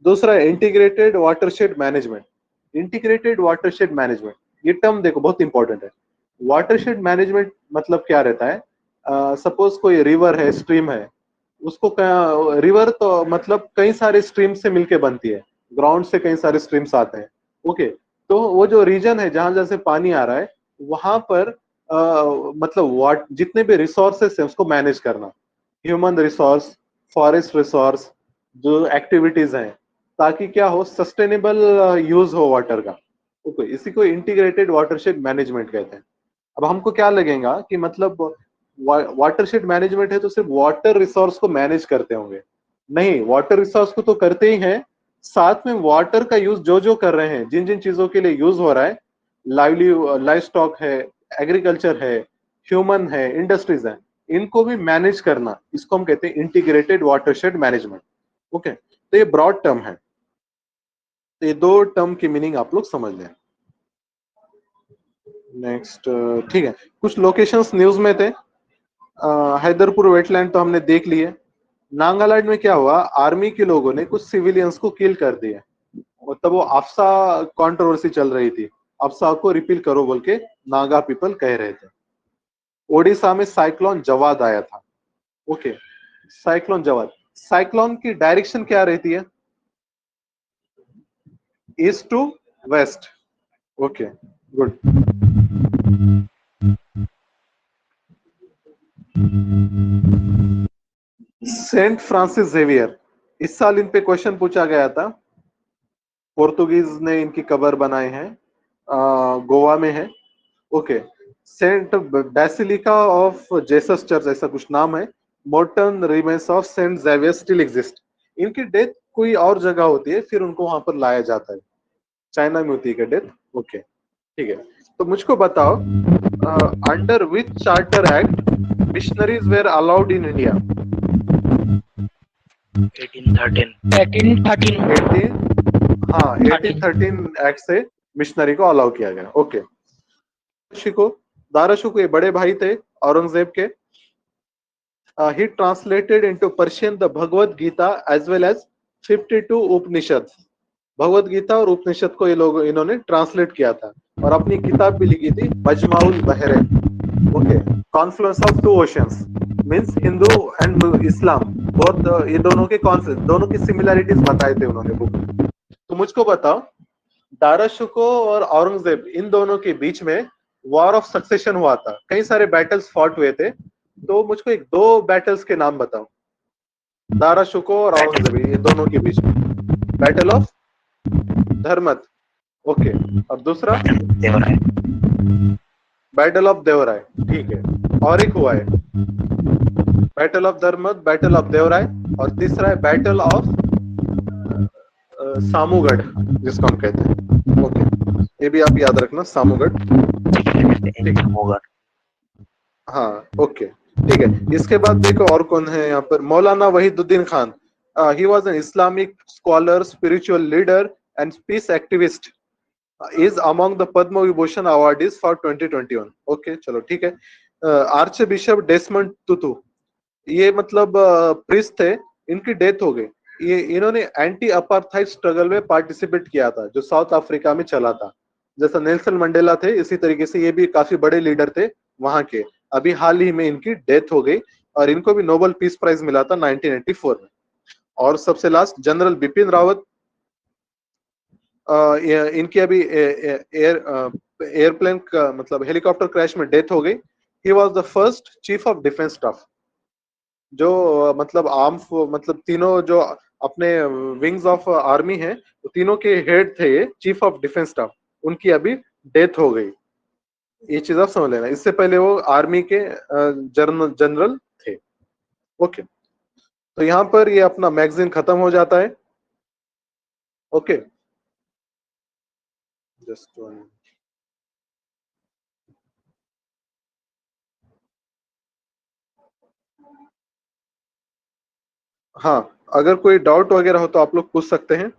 S1: दूसरा है integrated watershed management. Integrated watershed management, ये टर्म देखो बहुत इंपॉर्टेंट है। वाटरशेड मैनेजमेंट मतलब क्या रहता है, सपोज कोई रिवर है, स्ट्रीम है, उसको रिवर तो मतलब कई सारे स्ट्रीम से मिलके बनती है, ग्राउंड से कई सारे स्ट्रीम्स आते हैं। ओके, तो वो जो रीजन है जहां जहां से पानी आ रहा है वहां पर मतलब जितने भी रिसोर्सेस है उसको मैनेज करना, ह्यूमन रिसोर्स, फॉरेस्ट रिसोर्स, जो एक्टिविटीज हैं, ताकि क्या हो, सस्टेनेबल यूज हो वाटर का। ओके, इसी को इंटीग्रेटेड वाटरशेड मैनेजमेंट कहते हैं। अब हमको क्या लगेगा कि मतलब वाटरशेड मैनेजमेंट है तो सिर्फ वाटर रिसोर्स को मैनेज करते होंगे। नहीं, वाटर रिसोर्स को तो करते ही हैं, साथ में वाटर का यूज जो जो कर रहे हैं, जिन जिन चीजों के लिए यूज हो रहा है, लाइव स्टॉक है, एग्रीकल्चर है, ह्यूमन है, इंडस्ट्रीज है, इनको भी मैनेज करना, इसको हम कहते हैं इंटीग्रेटेड वाटरशेड मैनेजमेंट। ओके, तो ये ब्रॉड टर्म है। तो ये दो टर्म की मीनिंग आप लोग समझ लें। नेक्स्ट, ठीक है, कुछ लोकेशंस न्यूज में थे। हैदरपुर वेटलैंड तो हमने देख लिए। नागालैंड में क्या हुआ, आर्मी के लोगों ने कुछ सिविलियंस को किल कर दिया, और तब वो अफसा कंट्रोवर्सी चल रही थी, अफसा को रिपील करो बोल के नागा पीपल कह रहे थे। ओडिशा में साइक्लोन जवाद आया था। ओके, साइक्लोन जवाद, साइक्लोन की डायरेक्शन क्या रहती है, east to west. Okay, good. Saint Francis Xavier, इस साल इन पे क्वेश्चन पूछा गया था। पोर्तुगीज ने इनकी कबर बनाए हैं, गोवा में है। Okay, Saint basilica of Jesus church, ऐसा कुछ नाम है। Mortal remains of Saint Xavier still exist. इनकी डेथ कोई और जगह होती है, फिर उनको वहां पर लाया जाता है। चाइना में होती है डेथ। ओके, ठीक है, तो मुझको बताओ, under which charter act missionaries were allowed in India?
S3: 1813
S1: हाँ, 1813 एक्ट से मिशनरी को अलाउ किया गया। ओके, दाराशुको ये बड़े भाई थे औरंगजेब के। he translated into Persian the Bhagavad Gita as well as 52 उपनिषद। भगवत गीता और उपनिषद को ये लोग इन्होंने ट्रांसलेट किया था, और अपनी किताब भी लिखी थी, Majma-ul Bahrain. Okay, confluence of two oceans, means Hindu and Islam, बहुत ये दोनों के कॉन्फ्लुएंस, दोनों की सिमिलरिटीज बताए थे उन्होंने बुक में। तो मुझको बताओ, दाराशुको और औरंगजेब, इन दोनों के बीच में वॉर ऑफ सक्सेशन हुआ था, कई सारे बैटल्स फॉट हुए थे। तो मुझको एक दो बैटल्स के नाम बताओ, दाराशुको और औरंगजेब ये दोनों के बीच में। बैटल ऑफ धर्मत, ओके, और दूसरा
S3: देवराय।
S1: बैटल ऑफ देवराय, ठीक है, और एक हुआ है battle of Dharmat, battle of Deorai, और तीसरा है बैटल ऑफ सामूगढ़, जिसको हम कहते हैं। ओके, ये भी आप याद रखना, सामूगढ़। ठीक है, हाँ, ओके, ठीक है। इसके बाद देखो और कौन है यहाँ पर, Maulana Wahiduddin Khan. He was an Islamic scholar, spiritual leader and peace activist, is among the Padma Vibhushan awardees for 2021। Okay, चलो ठीक है। आर्च बिशप डेसमंड तुतु, ये मतलब प्रिस्ट थे, इनकी डेथ हो गई। ये इन्होंने एंटी अपार्थाइड स्ट्रगल में पार्टिसिपेट किया था, जो साउथ अफ्रीका में चला था। जैसा नेल्सन मंडेला थे, इसी तरीके से ये भी काफी बड़े लीडर थे वहां के। अभी हाल ही में इनकी डेथ हो गई, और इनको भी नोबेल पीस प्राइज मिला था 1984 में। और सबसे लास्ट जनरल बिपिन रावत, इनकी अभी एयरप्लेन का मतलब हेलीकॉप्टर क्रैश में डेथ हो गई। He was the first chief of defence staff, जो मतलब मतलब तीनों जो अपने विंग्स ऑफ आर्मी है, तो तीनों के हेड थे ये चीफ ऑफ डिफेंस स्टाफ, उनकी अभी डेथ हो गई। ये चीज आप समझ लेना, इससे पहले वो आर्मी के जनरल थे। ओके, तो यहाँ पर ये अपना मैगजीन खत्म हो जाता है। ओके, जस्ट हाँ, अगर कोई डाउट वगैरह हो तो आप लोग पूछ सकते हैं।